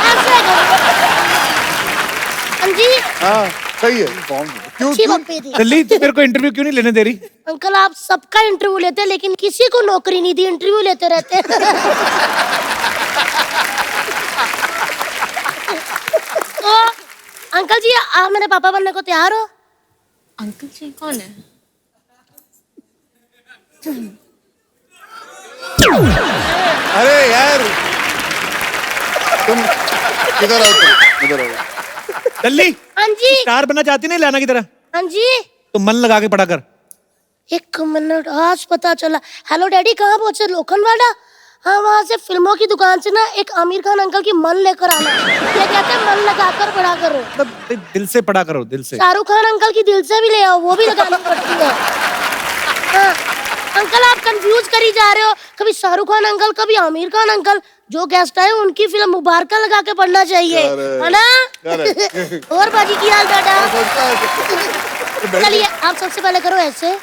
ऐसे हाँ जी। हाँ सही है। क्यों? अच्छी बात पे थी। लल्ली तू मेरे को इंटरव्यू क्यों नहीं लेने दे रही? अंकल आप सबका इंटरव्यू लेते हैं, लेकिन किसी को नौकरी नहीं दी, इंटरव्यू लेते रहते हैं। तो अंकल जी, आप मेरे पापा बनने को तैयार हो? अंकल जी कौन है? अरे यार, तुम किधर आओ, तुम इधर आओ। लल्ली हाँ जी। स्टार बनना चाहती नहीं लाना की तरह? हाँ जी। तो मन लगा के पढ़ा कर। 1 मिनट, आज पता चला। हेलो डैडी, कहाँ पहुंचे? लोखंडवाला? हाँ, वहाँ से फिल्मों की दुकान से ना एक आमिर खान अंकल की मन लेकर आना। ये कहते हैं मन लगाकर पढ़ा करो, मतलब दिल से पढ़ा करो, दिल से। शाहरुख खान अंकल की दिल से भी ले आओ, वो भी लगानी पड़ती है। हाँ, अंकल आप कंफ्यूज करी जा रहे हो, कभी शाहरुख खान अंकल, कभी आमिर खान अंकल। जो गेस्ट आए उनकी फिल्म मुबारका लगा के पढ़ना चाहिए, है ना? और बाजी की हाल बेटा? चलिए आप सबसे पहले करो ऐसे,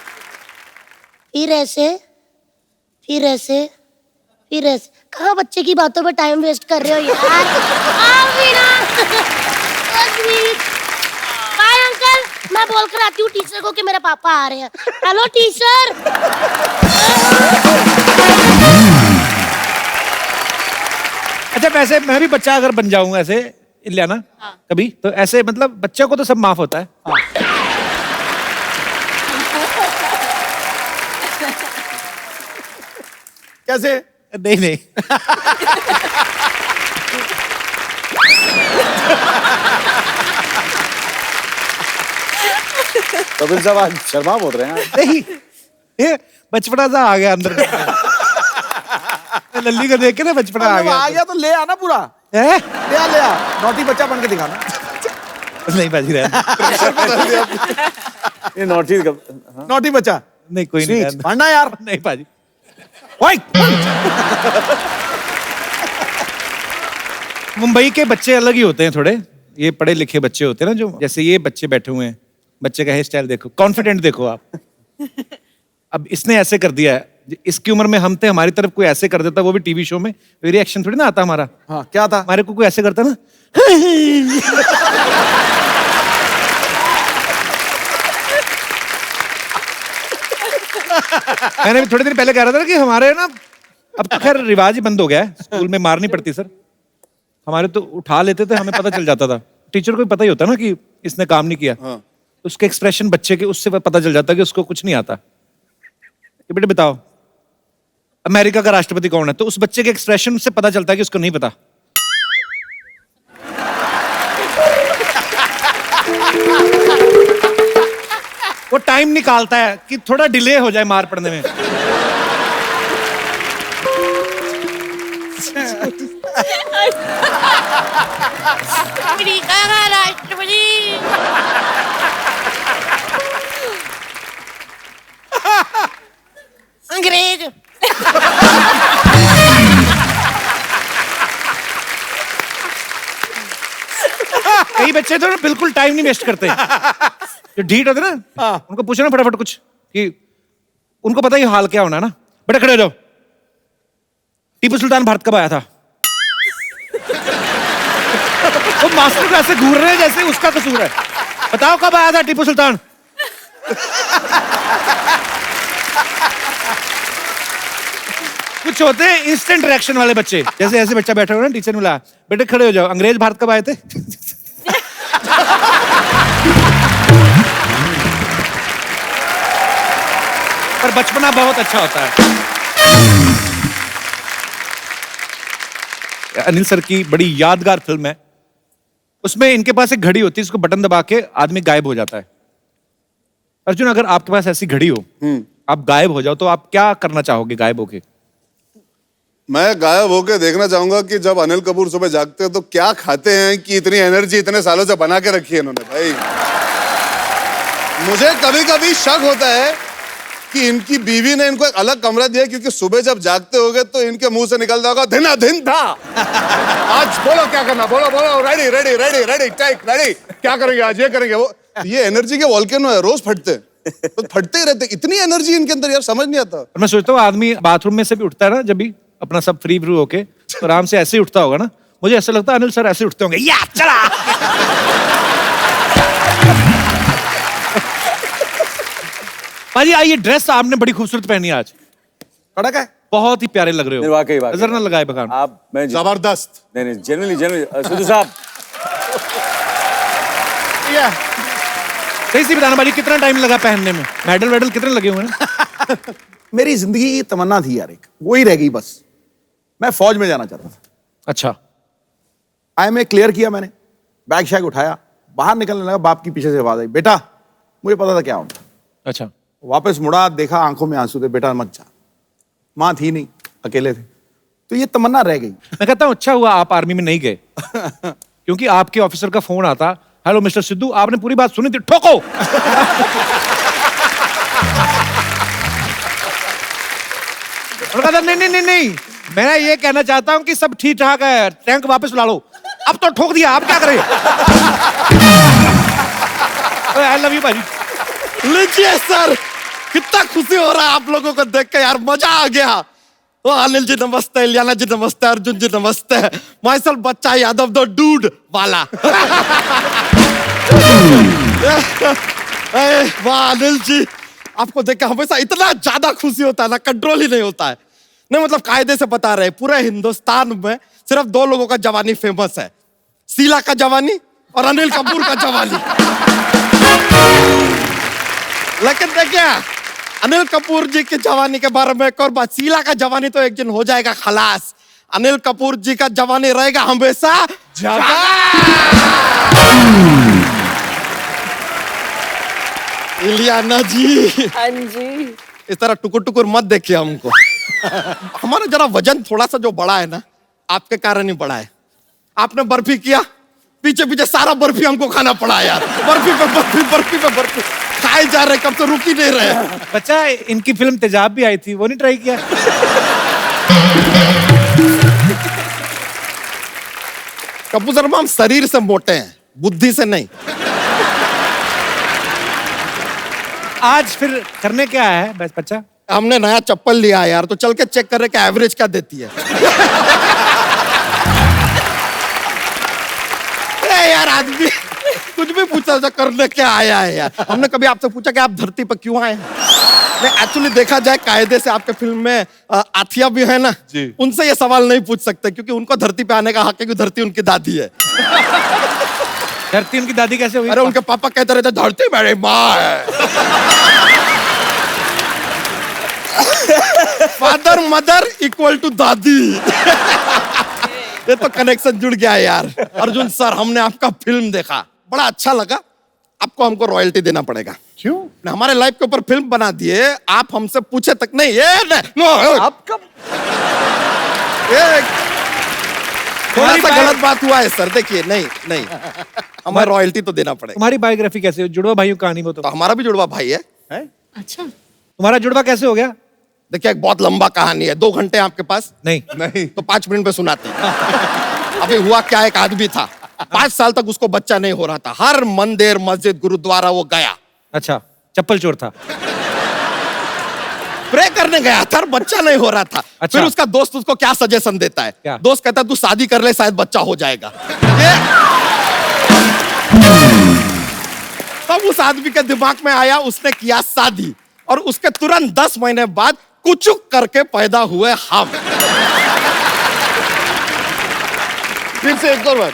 फिर ऐसे, फिर ऐसे, फिर ऐसे। कहाँ बच्चे की बातों पे टाइम वेस्ट कर रहे हो यार? आओ भी ना। बाय अंकल, मैं बोल कर आती हूँ टीचर को कि मेरे पापा आ रहे हैं। Hello teacher. अच्छा वैसे मैं भी बच्चा अगर बन जाऊं ऐसे इलियाना, कभी तो ऐसे, मतलब बच्चे को तो सब माफ होता है। कैसे? नहीं नहीं। कपिल साहब आज शर्मा बोल रहे हैं। नहीं, ये बचपना सा आ गया अंदर। लल्ली को देख के ना बचपना आ आ गया गया तो ले आना पूरा, है? ले आ नौटी बच्चा बन के दिखाना। नहीं बाजी रहे ये नॉटी का नौटी बच्चा नहीं कोई नहीं Sweet, पढ़ना यार। नहीं बाजी ओए! मुंबई के बच्चे अलग ही होते हैं थोड़े, ये पढ़े लिखे बच्चे होते हैं ना, जो जैसे ये बच्चे बैठे हुए हैं, बच्चे का हेयर स्टाइल देखो, कॉन्फिडेंट देखो आप। अब इसने ऐसे कर दिया है, इसकी उम्र में हम थे, हमारी तरफ कोई ऐसे कर देता, वो भी टीवी शो में, रिएक्शन थोड़ी ना आता हमारा। हाँ क्या था? हमारे को कोई ऐसे करता ना मैंने भी थोड़े दिन पहले कह रहा था ना कि हमारे ना, अब तो खैर रिवाज ही बंद हो गया है, स्कूल में मार नहीं पड़ती सर, हमारे तो उठा लेते थे, हमें पता चल जाता था, टीचर को भी पता ही होता ना कि इसने काम नहीं किया। हाँ। उसके एक्सप्रेशन बच्चे के, उससे पता चल जाता कि उसको कुछ नहीं आता। कि बेटे बताओ अमेरिका का राष्ट्रपति कौन है, तो उस बच्चे के एक्सप्रेशन से पता चलता है कि उसको नहीं पता। वो टाइम निकालता है कि थोड़ा डिले हो जाए मार पड़ने में। अमेरिका का राष्ट्रपति। अंग्रेज। कई बच्चे तो ना बिल्कुल टाइम नहीं वेस्ट करते, जो ढीठ होते ना, उनको पूछो ना फटाफट कुछ कि उनको पता ही हाल क्या होना है ना। बेटा खड़े हो जाओ, टीपू सुल्तान भारत कब आया था? वो मास्टर को ऐसे घूर रहे हैं जैसे उसका कसूर है। बताओ कब आया था टीपू सुल्तान? कुछ होते हैं इंस्टेंट रिएक्शन वाले बच्चे, जैसे ऐसे बच्चा बैठा हुआ ना, टीचर ने बोला बेटे खड़े हो जाओ, अंग्रेज भारत कब आए थे? पर बचपना बहुत अच्छा होता है। अनिल सर की बड़ी यादगार फिल्म है, उसमें इनके पास एक घड़ी होती है, इसको बटन दबा के आदमी गायब हो जाता है। अर्जुन अगर आपके पास ऐसी घड़ी हो, आप गायब हो जाओ, तो आप क्या करना चाहोगे गायब होके? मैं गायब होके देखना चाहूंगा कि जब अनिल कपूर सुबह जागते हैं तो क्या खाते हैं कि इतनी एनर्जी इतने सालों से बना के रखी है इन्होंने। भाई मुझे कभी कभी शक होता है कि इनकी बीवी ने इनको एक अलग कमरा दिया, क्योंकि सुबह जब जागते होगे तो इनके मुंह से निकलता होगा धिना धिन था। आज बोलो क्या करना, बोलो बोलो, ready ready ready ready take ready, क्या करेंगे आज, ये करेंगे वो। ये एनर्जी के वॉल्केनो है, रोज फटते तो फटते ही रहते, इतनी एनर्जी इनके अंदर यार, समझ नहीं आता। और मैं सोचता हूँ आदमी बाथरूम में से भी उठता है ना, जब भी अपना सब फ्री फ्रू होके, तो आराम से ऐसे ही उठता होगा ना। मुझे ऐसा लगता है अनिल सर ऐसे उठते होंगे, या चला। भाजी आइए, ड्रेस आपने बड़ी खूबसूरत पहनी है आज, कड़क है, बहुत ही प्यारे लग रहे हो। वाकई नजर ना लगाए बखान आप। मैं जबरदस्त। नहीं जनरली सिद्धू साहब, सही सी बताना भाजी, कितना टाइम लगा पहनने में? मेडल वेडल कितने लगे हुए हैं? मेरी जिंदगी की तमन्ना थी यार, एक वही रह गई बस। मैं फौज में जाना चाहता था। अच्छा, IMA क्लियर किया मैंने, बैग शैग उठाया, बाहर निकलने लगा, बाप की पीछे से आवाज आई, बेटा। मुझे पता था क्या होना। अच्छा, वापस मुड़ा, देखा आंखों में आंसू थे, बेटा मत जा। माँ थी नहीं, अकेले थे, तो ये तमन्ना रह गई। मैं कहता हूँ अच्छा हुआ आप आर्मी में नहीं गए, क्योंकि आपके ऑफिसर का फोन आता, हेलो मिस्टर सिद्धू, आपने पूरी बात सुनी थी, ठोको। और कहता नहीं नहीं नहीं नहीं, मैं ये कहना चाहता हूँ कि सब ठीक ठाक है, टैंक वापस ला लो। अब तो ठोक दिया, आप क्या करें? आई लव यू भाजी। लीजिए सर, कितना खुशी हो रहा है आप लोगों को देख के यार, मजा आ गया। ओ अनिल जी नमस्ते, इलियाना जी नमस्ते, अर्जुन जी नमस्ते। माइसेल्फ बच्चा यादव द डूड वाला। वाह अनिल जी, आपको देख के हमेशा इतना ज्यादा खुशी होता है ना, कंट्रोल ही नहीं होता है। नहीं मतलब कायदे से बता रहे, पूरे हिंदुस्तान में सिर्फ 2 लोगों का जवानी फेमस है, शीला का जवानी और अनिल कपूर का जवानी। लेकिन देखिए अनिल कपूर जी की जवानी के बारे में एक और बात, शीला का जवानी तो एक दिन हो जाएगा खलास, अनिल कपूर जी का जवानी रहेगा हमेशा जगा। इलियाना जी, हाँ जी। इस तरह टुकुर टुकुर मत देखिए हमको। हमारा जरा वजन थोड़ा सा जो बढ़ा है ना, आपके कारण ही बढ़ा है। आपने बर्फी किया, पीछे पीछे सारा बर्फी हमको खाना पड़ा यार। बर्फी पे बर्फी, बर्फी पे बर्फी खाए जा रहे, कब से रुक ही नहीं रहे। बच्चा, इनकी फिल्म तेजाब भी आई थी, वो नहीं ट्राई किया? कपूर शर्मा, हम शरीर से मोटे हैं, बुद्धि से नहीं। आज फिर करने क्या है बस बच्चा? हमने नया चप्पल लिया है यार, तो चल के चेक कर रहे कि एवरेज क्या देती है। यार आदमी कुछ भी पूछा था, करने क्या आया है यार। हमने कभी आपसे पूछा कि आप धरती पर क्यों आए हैं? नहीं, एक्चुअली देखा जाए कायदे से आपके फिल्म में आथिया भी है ना जी, उनसे ये सवाल नहीं पूछ सकते क्योंकि उनको धरती पे आने का हक है, क्योंकि धरती उनकी दादी है। धरती उनकी दादी कैसे हुई? अरे उनके पापा कहते रहते धरती मेरी माँ है। फादर मदर इक्वल टू दादी। ये तो कनेक्शन जुड़ गया यार। अर्जुन सर, हमने आपका फिल्म देखा, बड़ा अच्छा लगा। आपको हमको रॉयल्टी देना पड़ेगा। क्यों? हमारे लाइफ के ऊपर फिल्म बना दिए, आप हमसे पूछे तक नहीं। आपका थोड़ा सा गलत बात हुआ है सर। देखिए, नहीं नहीं, हमें रॉयल्टी तो देना पड़ेगा। तुम्हारी बायोग्राफी कैसे? जुड़वा भाइयों की कहानी वो तो हमारा भी जुड़वा भाई है। अच्छा, तुम्हारा जुड़वा कैसे हो गया? देखिए, एक बहुत लंबा कहानी है। 2 घंटे आपके पास? नहीं तो 5 मिनट में सुनाते हैं। अभी हुआ क्या, एक आदमी था, 5 साल तक उसको बच्चा नहीं हो रहा था। हर मंदिर, मस्जिद, गुरुद्वारा वो गया। अच्छा, चप्पल चोर था? प्रे करने गया था, बच्चा नहीं हो रहा था। अच्छा। फिर उसका दोस्त उसको क्या सजेशन देता है? क्या? दोस्त कहता है तू शादी कर ले, शायद बच्चा हो जाएगा। तब उस आदमी के दिमाग में आया, उसने किया शादी, और उसके तुरंत 10 महीने बाद कुचुक करके पैदा हुए हम। फिर से एक और बार,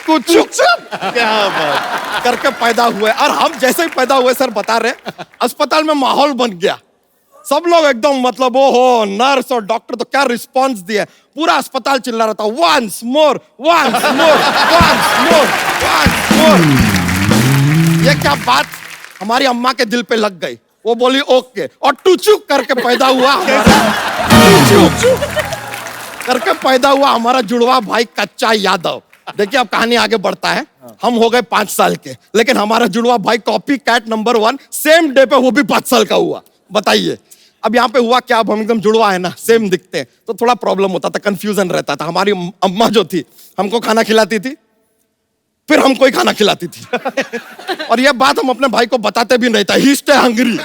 कुचुक क्या बात करके पैदा हुए। और हम जैसे ही पैदा हुए सर, बता रहे, अस्पताल में माहौल बन गया। सब लोग एकदम मतलब ओहो, नर्स और डॉक्टर तो क्या रिस्पांस दिए। पूरा अस्पताल चिल्ला रहा था, once more, once more, once more, once more. ये क्या बात हमारी अम्मा के दिल पे लग गई। वो बोली ओके, और टुचुक करके पैदा हुआ करके पैदा हुआ हमारा जुड़वा भाई कच्चा यादव। देखिए, अब कहानी आगे बढ़ता है। हम हो गए 5 साल के, लेकिन हमारा जुड़वा भाई copycat number 1 same day पे वो भी 5 साल का हुआ। बताइए, अब यहाँ पे हुआ क्या? अब हम एकदम जुड़वा है ना, सेम दिखते हैं, तो थोड़ा प्रॉब्लम होता था, कंफ्यूजन रहता था। हमारी अम्मा जो थी, हमको खाना खिलाती थी, फिर हमको ही खाना खिलाती थी। और ये बात हम अपने भाई को बताते भी नहीं था। ही स्टे हंग्री।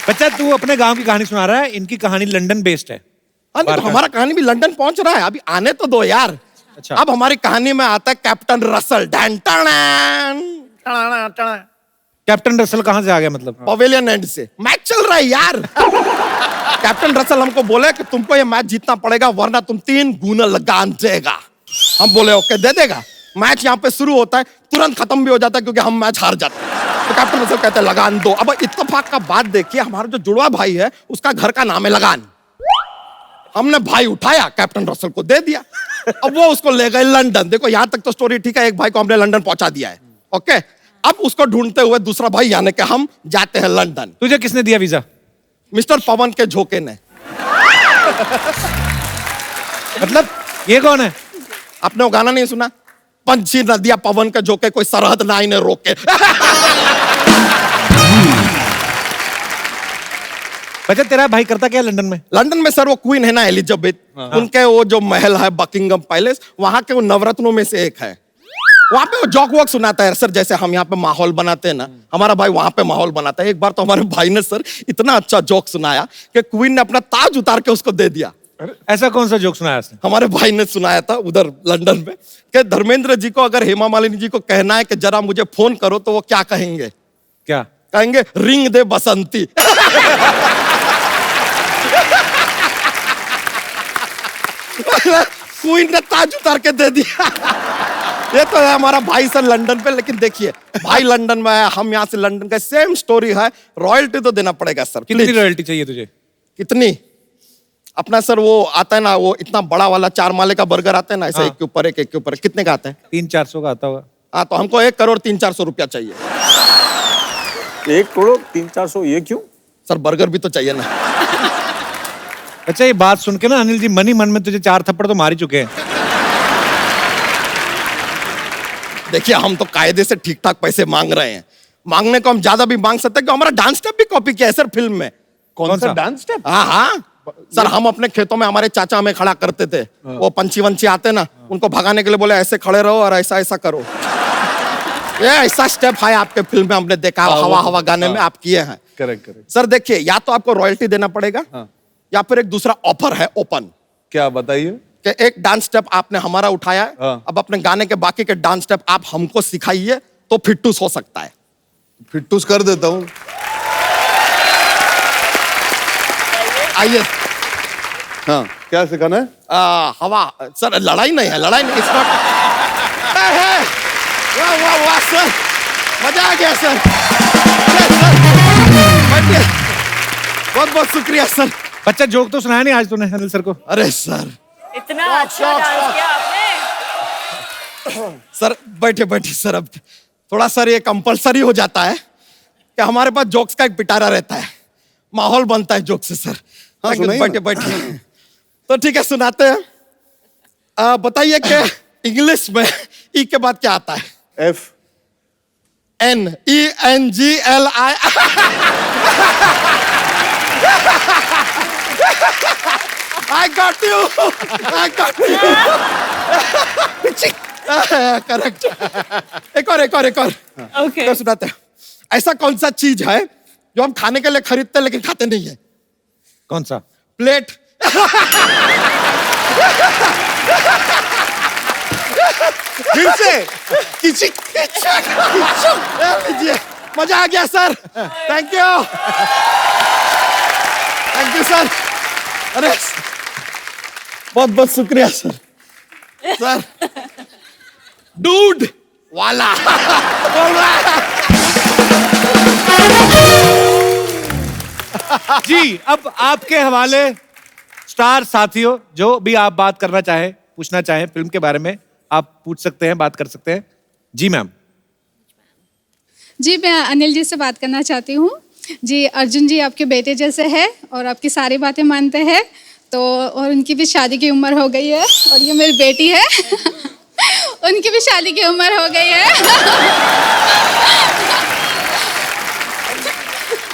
बच्चा, तू अपने गांव की कहानी सुना रहा है, इनकी कहानी लंदन बेस्ड है। तो हमारा कहानी भी लंदन पहुंच रहा है, अभी आने तो दो यार। अच्छा। अब हमारी कहानी में आता है कैप्टन रसल। कैप्टन रसल कहाँ से आ गया मतलब? पवेलियन एंड से मैच चल रहा है यार। कैप्टन रसल हमको बोले कि तुमको ये मैच जीतना पड़ेगा, वरना तुम 3 गुना लगान देगा। हम बोले ओके, दे देगा। मैच यहाँ पे शुरू होता है, तुरंत खत्म भी हो जाता है क्योंकि हम मैच हार जाते हैं। तो कैप्टन रसल कहते हैं लगान दो। अब इत्तेफाक का बात देखिए, हमारा जो जुड़वा भाई है उसका घर का नाम है लगान। हमने भाई उठाया, कैप्टन रसल को दे दिया। अब वो उसको ले गए लंदन। देखो, यहां तक तो स्टोरी ठीक है, एक भाई को हमने लंदन पहुंचा दिया है। ओके, अब उसको ढूंढते हुए दूसरा भाई यानी कि हम जाते हैं लंदन। तुझे किसने दिया वीजा? मिस्टर पवन के झोंके ने। मतलब ये कौन है? आपने वो गाना नहीं सुना? पंछी नदिया पवन के झोंके, कोई सरहद ना इन्हें रोके। बच्चा, तेरा भाई करता क्या है लंदन में? लंदन में सर वो क्वीन है ना, एलिजाबेथ, उनके वो जो महल है बकिंगम पैलेस, वहां के वो नवरत्नों में से एक है। वहां पे वो जॉक वॉक सुनाता है सर, जैसे हम यहाँ पे माहौल बनाते हैं ना, हमारा भाई वहां पे माहौल बनाता है। एक बार तो हमारे भाई ने सर इतना अच्छा जोक सुनाया कि क्वीन ने अपना ताज उतार के उसको दे दिया। ऐसा कौन सा जोक सुनाया उसने? हमारे भाई ने सुनाया था उधर लंदन में कि धर्मेंद्र जी को अगर हेमा मालिनी जी को कहना है कि जरा मुझे फोन करो, तो वो क्या कहेंगे? क्या कहेंगे? रिंग दे बसंती। क्वीन ने ताज उतार के दे दिया। ये तो है हमारा भाई सर लंदन पे। लेकिन देखिए, भाई लंदन में है, हम यहाँ से लंदन का, सेम स्टोरी है। रॉयल्टी तो देना पड़ेगा सर। कितनी रॉयल्टी चाहिए तुझे? कितनी? अपना सर वो आता है ना, वो इतना बड़ा वाला 4 माले का बर्गर आता है ना, ऐसे हाँ। एक के ऊपर एक, एक के ऊपर। कितने का आता है? 300-400 का आता होगा। हाँ, तो हमको 1 करोड़ 300-400 रुपया चाहिए। 1 करोड़ 300-400 ये क्यों? सर बर्गर भी तो चाहिए ना। अच्छा ये बात सुन के ना अनिल जी मन ही मन में तुझे 4 थप्पड़ तो मार ही चुके हैं। देखिए हम तो कायदे से ठीक ठाक पैसे मांग रहे हैं, मांगने को हम ज्यादा भी मांग सकते हैं कि हमारा डांस स्टेप भी कॉपी किया है सर फिल्म में। कौन सा डांस स्टेप? हाँ हाँ सर, हम अपने खेतों में हमारे चाचा हमें खड़ा करते थे, वो पंछी वंछी आते ना, उनको भगाने के लिए बोले ऐसे खड़े रहो और ऐसा ऐसा करो। ये ऐसा स्टेप है आपके फिल्म में, हमने देखा हवा हवा गाने में आप किए हैं। करेक्ट। सर देखिए, या तो आपको रॉयल्टी देना पड़ेगा या फिर एक दूसरा ऑफर है ओपन, क्या बताइए? कि एक डांस स्टेप आपने हमारा उठाया है, अब अपने गाने के बाकी के डांस स्टेप आप हमको सिखाइए तो फिट्टूस हो सकता है। फिट्टूस कर देता हूँ। आइए। हाँ, क्या सिखाना है? हवा सर, लड़ाई नहीं है, लड़ाई नहीं, इसका वाह वाह वाह सर, मजा आ गया सर। अरे सर बैठिए, बहुत बहुत शुक्रिया सर। बच्चा जोक तो सुनाया नहीं आज तूने अनिल सर को। अरे सर इतना अच्छा डांस किया आपने। सर बैठे बैठे सर, अब थोड़ा सर ये कंपलसरी हो जाता है कि हमारे पास जोक्स का एक पिटारा रहता है, माहौल बनता है जोक से सर। हाँ, सुनाइए बैठे बैठे तो ठीक है सुनाते हैं। बताइए कि इंग्लिश में ई के बाद क्या आता है? F. NENGLI। I got you. Correct. एक और Okay. तो सुनाते हैं। ऐसा कौन सा चीज है जो हम खाने के लिए खरीदते हैं लेकिन खाते नहीं है? कौन सा? प्लेट। फिर से लीजिए, मजा आ गया सर, थैंक यू सर। अरे बहुत बहुत शुक्रिया सर। सर डूड वाला बोल रहा है। जी अब आपके हवाले स्टार साथियों, जो भी आप बात करना चाहें, पूछना चाहें फिल्म के बारे में, आप पूछ सकते हैं, बात कर सकते हैं। जी मैम। जी मैं अनिल जी से बात करना चाहती हूँ। जी अर्जुन जी आपके बेटे जैसे हैं और आपकी सारी बातें मानते हैं, तो और उनकी भी शादी की उम्र हो गई है, और ये मेरी बेटी है उनकी भी शादी की उम्र हो गई है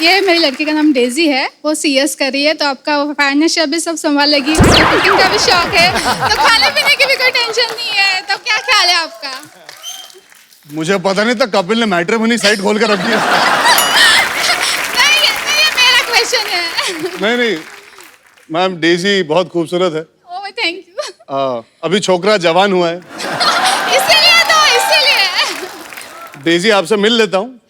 ये मेरी लड़की का नाम डेजी है, वो CS कर रही है, तो आपका फाइनेंशियल भी सब संभालेगी, कुकिंग का भी शौक है, तो खाने पीने की भी कोई टेंशन नहीं है। तो क्या ख्याल है आपका? मुझे पता नहीं था कपिल ने मैट्रिमोनी साइट खोल कर रखी है। नहीं ये मेरा क्वेश्चन है। नहीं मैम, डेजी बहुत खूबसूरत है। Oh thank you. अभी छोकरा जवान हुआ है। इसीलिए डेजी आपसे मिल लेता हूँ,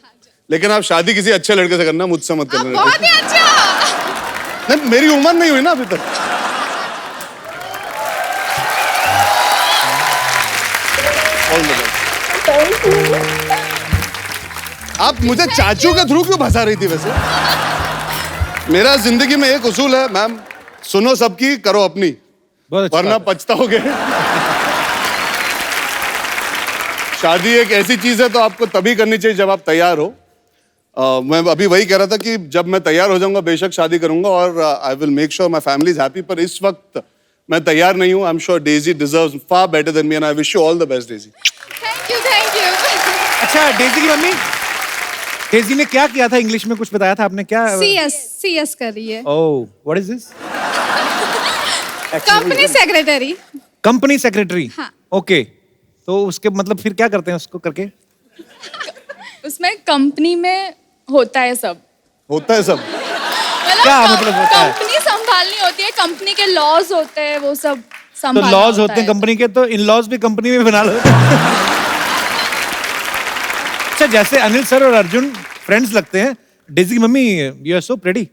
लेकिन आप शादी किसी अच्छे लड़के से करना, मुझसे मत आप करना। बहुत ही अच्छा हो। नहीं, मेरी उम्र नहीं हुई ना अभी तक। All the best. आप मुझे चाचू के थ्रू क्यों फंसा रही थी वैसे? मेरा जिंदगी में एक उसूल है मैम, सुनो सबकी, करो अपनी, बहुत अच्छी वरना बात है। पछताओगे। शादी एक ऐसी चीज है तो आपको तभी करनी चाहिए जब आप तैयार हो। मैं अभी वही कह रहा था कि जब मैं तैयार हो जाऊंगा बेशक शादी करूंगा, और I will make sure my family is happy, पर इस वक्त मैं तैयार नहीं हूं। I am sure Daisy deserves far better than me, and I wish you all the best Daisy. Thank you अच्छा डेजी की मम्मी, डेजी ने क्या किया था? इंग्लिश में कुछ बताया था आपने, क्या? CS कर रही है, oh what is this? Company secretary. Company secretary. हाँ। ओके, तो उसके मतलब फिर क्या करते हैं उसको करके? उसमें कंपनी में होता है सब। होता है सब? क्या मतलब होता है? कंपनी संभालनी होती है, कंपनी के लॉज होते हैं, वो सब तो संभालना लॉज होता होते हैं है। कंपनी के, तो इन लॉज भी कंपनी में बना लो। अच्छा जैसे अनिल सर और अर्जुन फ्रेंड्स लगते हैं, डेजी की mummy you are so pretty,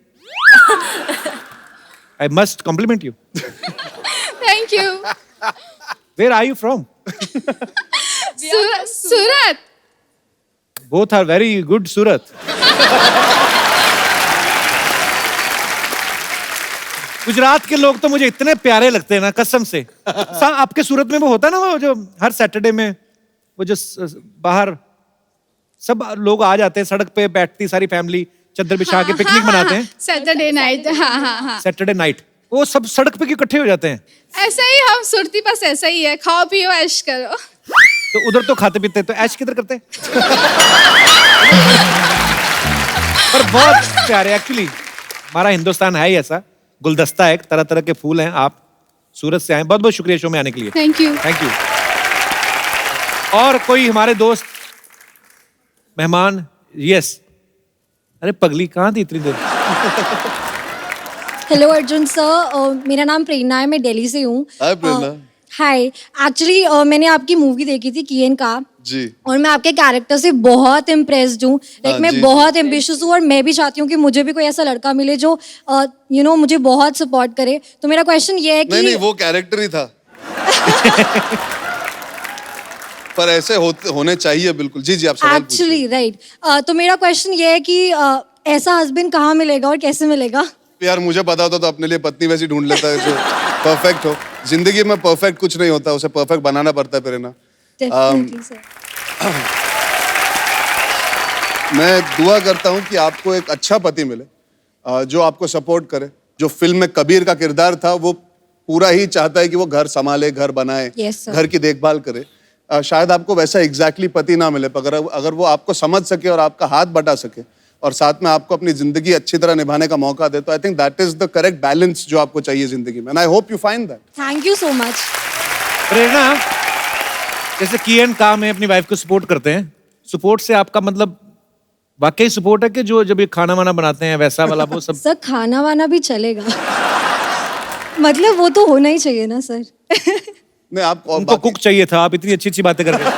I must compliment you. Thank you. Where are you from? Surat. Both are very good. Surat. Gujarat के लोग तो मुझे इतने प्यारे लगते हैं ना, कसम से। आपके सूरत में वो होता है ना, वो जो हर सैटरडे में वो जो बाहर सब लोग आ जाते हैं, सड़क पे बैठती सारी फैमिली चद्दर बिछा के पिकनिक मनाते हैं सैटरडे नाइट, हाँ। Saturday night. वो सब सड़क पे क्यों इकट्ठे हो जाते हैं? ऐसा ही हम सुरती बस ऐसा ही है, खाओ पियो ऐश करो। तो उधर तो खाते पीते हैं, तो ऐश किधर करते हैं? पर बहुत प्यारे एक्चुअली, हमारा हिंदुस्तान है ही ऐसा, गुलदस्ता है, तरह तरह के फूल हैं। आप सूरत से आए, बहुत बहुत शुक्रिया शो में आने के लिए। Thank you. Thank you. और कोई हमारे दोस्त मेहमान? यस। अरे पगली कहाँ थी इतनी देर? हेलो अर्जुन सर, मेरा नाम प्रेरणा है, मैं दिल्ली से हूँ। हाय प्रेरणा। हाय, एक्चुअली मैंने आपकी मूवी देखी थी किएन का जी। और मैं आपके कैरेक्टर से बहुत इम्प्रेस्ड हूँ। लाइक मैं बहुत एम्बिशियस हूँ और मैं भी चाहती हूँ कि मुझे भी कोई ऐसा लड़का मिले जो मुझे बहुत सपोर्ट करे। तो मेरा क्वेश्चन ये है कि नहीं, वो कैरेक्टर ही था। पर ऐसे होने चाहिए बिल्कुल। जी आप सवाल पूछिए। Actually right. तो मेरा क्वेश्चन ये है कि ऐसा हस्बैंड कहाँ मिलेगा और कैसे मिलेगा? यार मुझे पता होता तो अपने लिए पत्नी वैसी ढूंढ लेता है जो परफेक्ट हो। जिंदगी में परफेक्ट कुछ नहीं होता, उसे परफेक्ट बनाना पड़ता है प्रेरणा। Definitely sir. मैं दुआ करता हूँ कि आपको एक अच्छा पति मिले जो आपको सपोर्ट करे। जो फिल्म में कबीर का किरदार था वो पूरा ही चाहता है कि वो घर संभाले, घर बनाए, Yes, sir. घर की देखभाल करे। शायद आपको वैसा एग्जैक्टली पति ना मिले, पर अगर वो आपको समझ सके और आपका हाथ बटा सके और साथ में आपको अपनी जिंदगी अच्छी तरह निभाने का मौका दे, तो I think that is the correct balance जो आपको चाहिए जिंदगी में। And I hope you find that. Thank you so much. Prerna, जैसे किएन काम है, अपनी वाइफ को सपोर्ट करते हैं, सपोर्ट से आपका मतलब वाकई सपोर्ट है कि जो जब ये खाना वाना बनाते हैं वैसा वाला वो सब? सर खाना वाना भी चलेगा। मतलब वो तो होना ही चाहिए ना सर। नहीं, आप उनको कुक चाहिए था, आप इतनी अच्छी अच्छी बातें कर रहे हैं।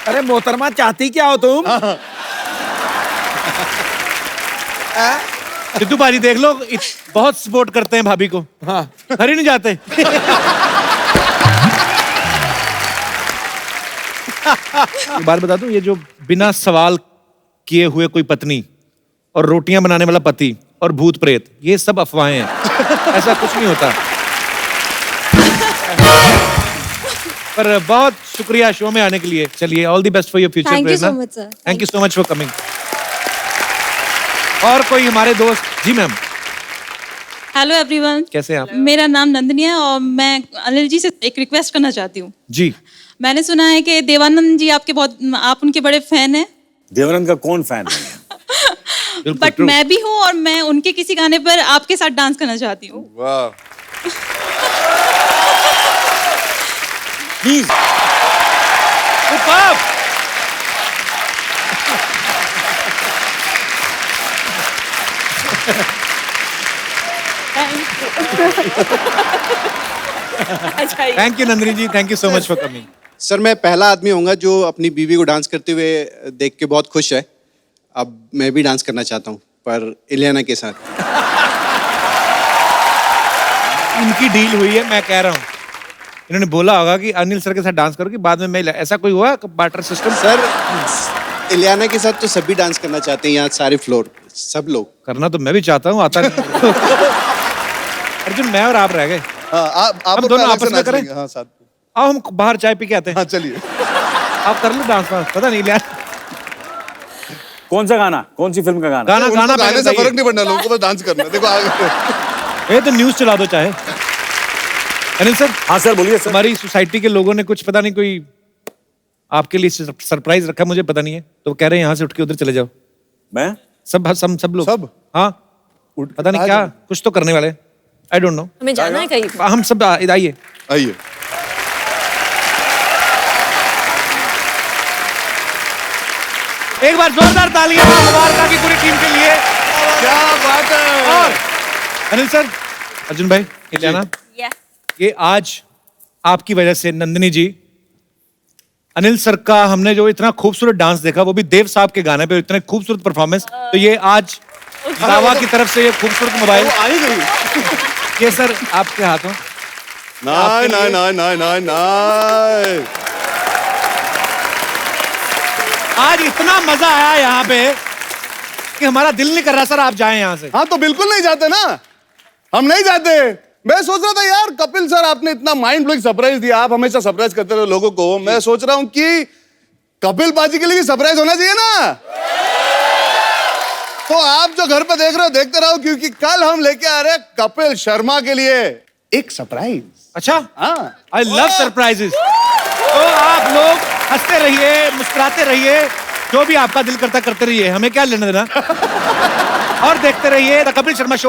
अरे मोहतरमा चाहती क्या हो तुम? सिद्धू बाजी देख लो, बहुत सपोर्ट करते हैं भाभी को। हाँ। घर ही नहीं जाते। एक बात बता दूं, ये जो बिना सवाल किए हुए कोई पत्नी और रोटियां बनाने वाला पति और भूत प्रेत, ये सब अफवाहें हैं। ऐसा कुछ नहीं होता। पर बहुत शुक्रिया शो में आने के लिए। चलिए, all the best for your future Thank you Prerna. so much, sir. Thank you so much for coming. और कोई हमारे दोस्त? जी मैम। हेलो एवरीवन, कैसे हैं आप? मेरा नाम नंदनी है और मैं अनिल जी से एक रिक्वेस्ट करना चाहती हूँ। जी। मैंने सुना है कि देवानंद जी आप उनके बड़े फैन हैं। देवानंद का कौन फैन है? बट मैं भी हूँ और मैं उनके किसी गाने पर आपके साथ डांस करना चाहती हूँ। वाह। Please. Thank you Nandini ji, thank you so much for coming. Sir मैं पहला आदमी होऊंगा जो अपनी बीवी को डांस करते हुए देख के बहुत खुश है। अब मैं भी डांस करना चाहता हूँ, पर इलियाना के साथ। इनकी डील हुई है, मैं कह रहा हूँ। इन्होंने बोला होगा कि अनिल सर के साथ डांस करोगे, बाद में मैं, ऐसा कोई हुआ बार्टर सिस्टम? सर इलियाना के साथ तो सभी डांस करना चाहते हैं, यहाँ सारे फ्लोर सब लोग। करना तो मैं भी चाहता हूँ, आता नहीं। अर्जुन, मैं और आप रह गए। हाँ, आप हम दोनों आपस में करें? हाँ साथ में। आओ हम बाहर चाय पी के आते हैं। हाँ चलिए। आप कर लो डांस वांस, पता नहीं लिया। कौन सा गाना? कौन सी फिल्म का गाना? गाना उनको गाना गाने से फर्क नहीं पड़ना, लोगों को बस डांस करना है। देखो आगे। ये तो न्यूज चला दो चाहे। अनिल सर। हाँ सर बोलिए सर। हमारी सोसाइटी के लोगों ने कुछ पता नहीं कोई आपके लिए सरप्राइज रखा, मुझे पता नहीं है, तो कह रहे हैं यहाँ से उठ के उधर चले जाओ। मैं? सब लोग। सब? हाँ, पता नहीं क्या कुछ तो करने वाले। I don't know. हमें जाना है कहीं? हम सब आइए। आइए। एक बार जोरदार तालियां मुबारका की पूरी टीम के लिए। क्या बात है। और अनिल सर, अर्जुन भाई, इलियाना, Yes. ये आज आपकी वजह से नंदिनी जी, अनिल सर का हमने जो इतना खूबसूरत डांस देखा, वो भी देव साहब के गाने पे, इतने खूबसूरत परफॉर्मेंस, तो ये आज दावा की तरफ से ये खूबसूरत मोबाइल आ ही गई। ये सर आपके हाथों। नाइ नाइ नाइ नाइ नाइ नाइ। आज इतना मजा आया यहाँ पे कि हमारा दिल नहीं कर रहा सर आप जाएं यहाँ से। हाँ तो बिल्कुल नहीं जाते ना, हम नहीं जाते। मैं सोच रहा था यार कपिल सर आपने इतना माइंड ब्लोइंग सरप्राइज दिया, आप हमेशा सरप्राइज करते रहे लोगों को। मैं सोच रहा हूँ कि कपिल बाजी के लिए भी सरप्राइज होना चाहिए ना। तो आप जो घर पे देख रहे हो देखते रहो, क्योंकि कल हम लेके आ रहे हैं कपिल शर्मा के लिए एक सरप्राइज। अच्छा, हाँ, आई लव सरप्राइजेस। तो आप लोग हंसते रहिए, मुस्कुराते रहिए, जो भी आपका दिल करता करते रहिए, हमें क्या लेना देना। और देखते रहिए द कपिल शर्मा शो।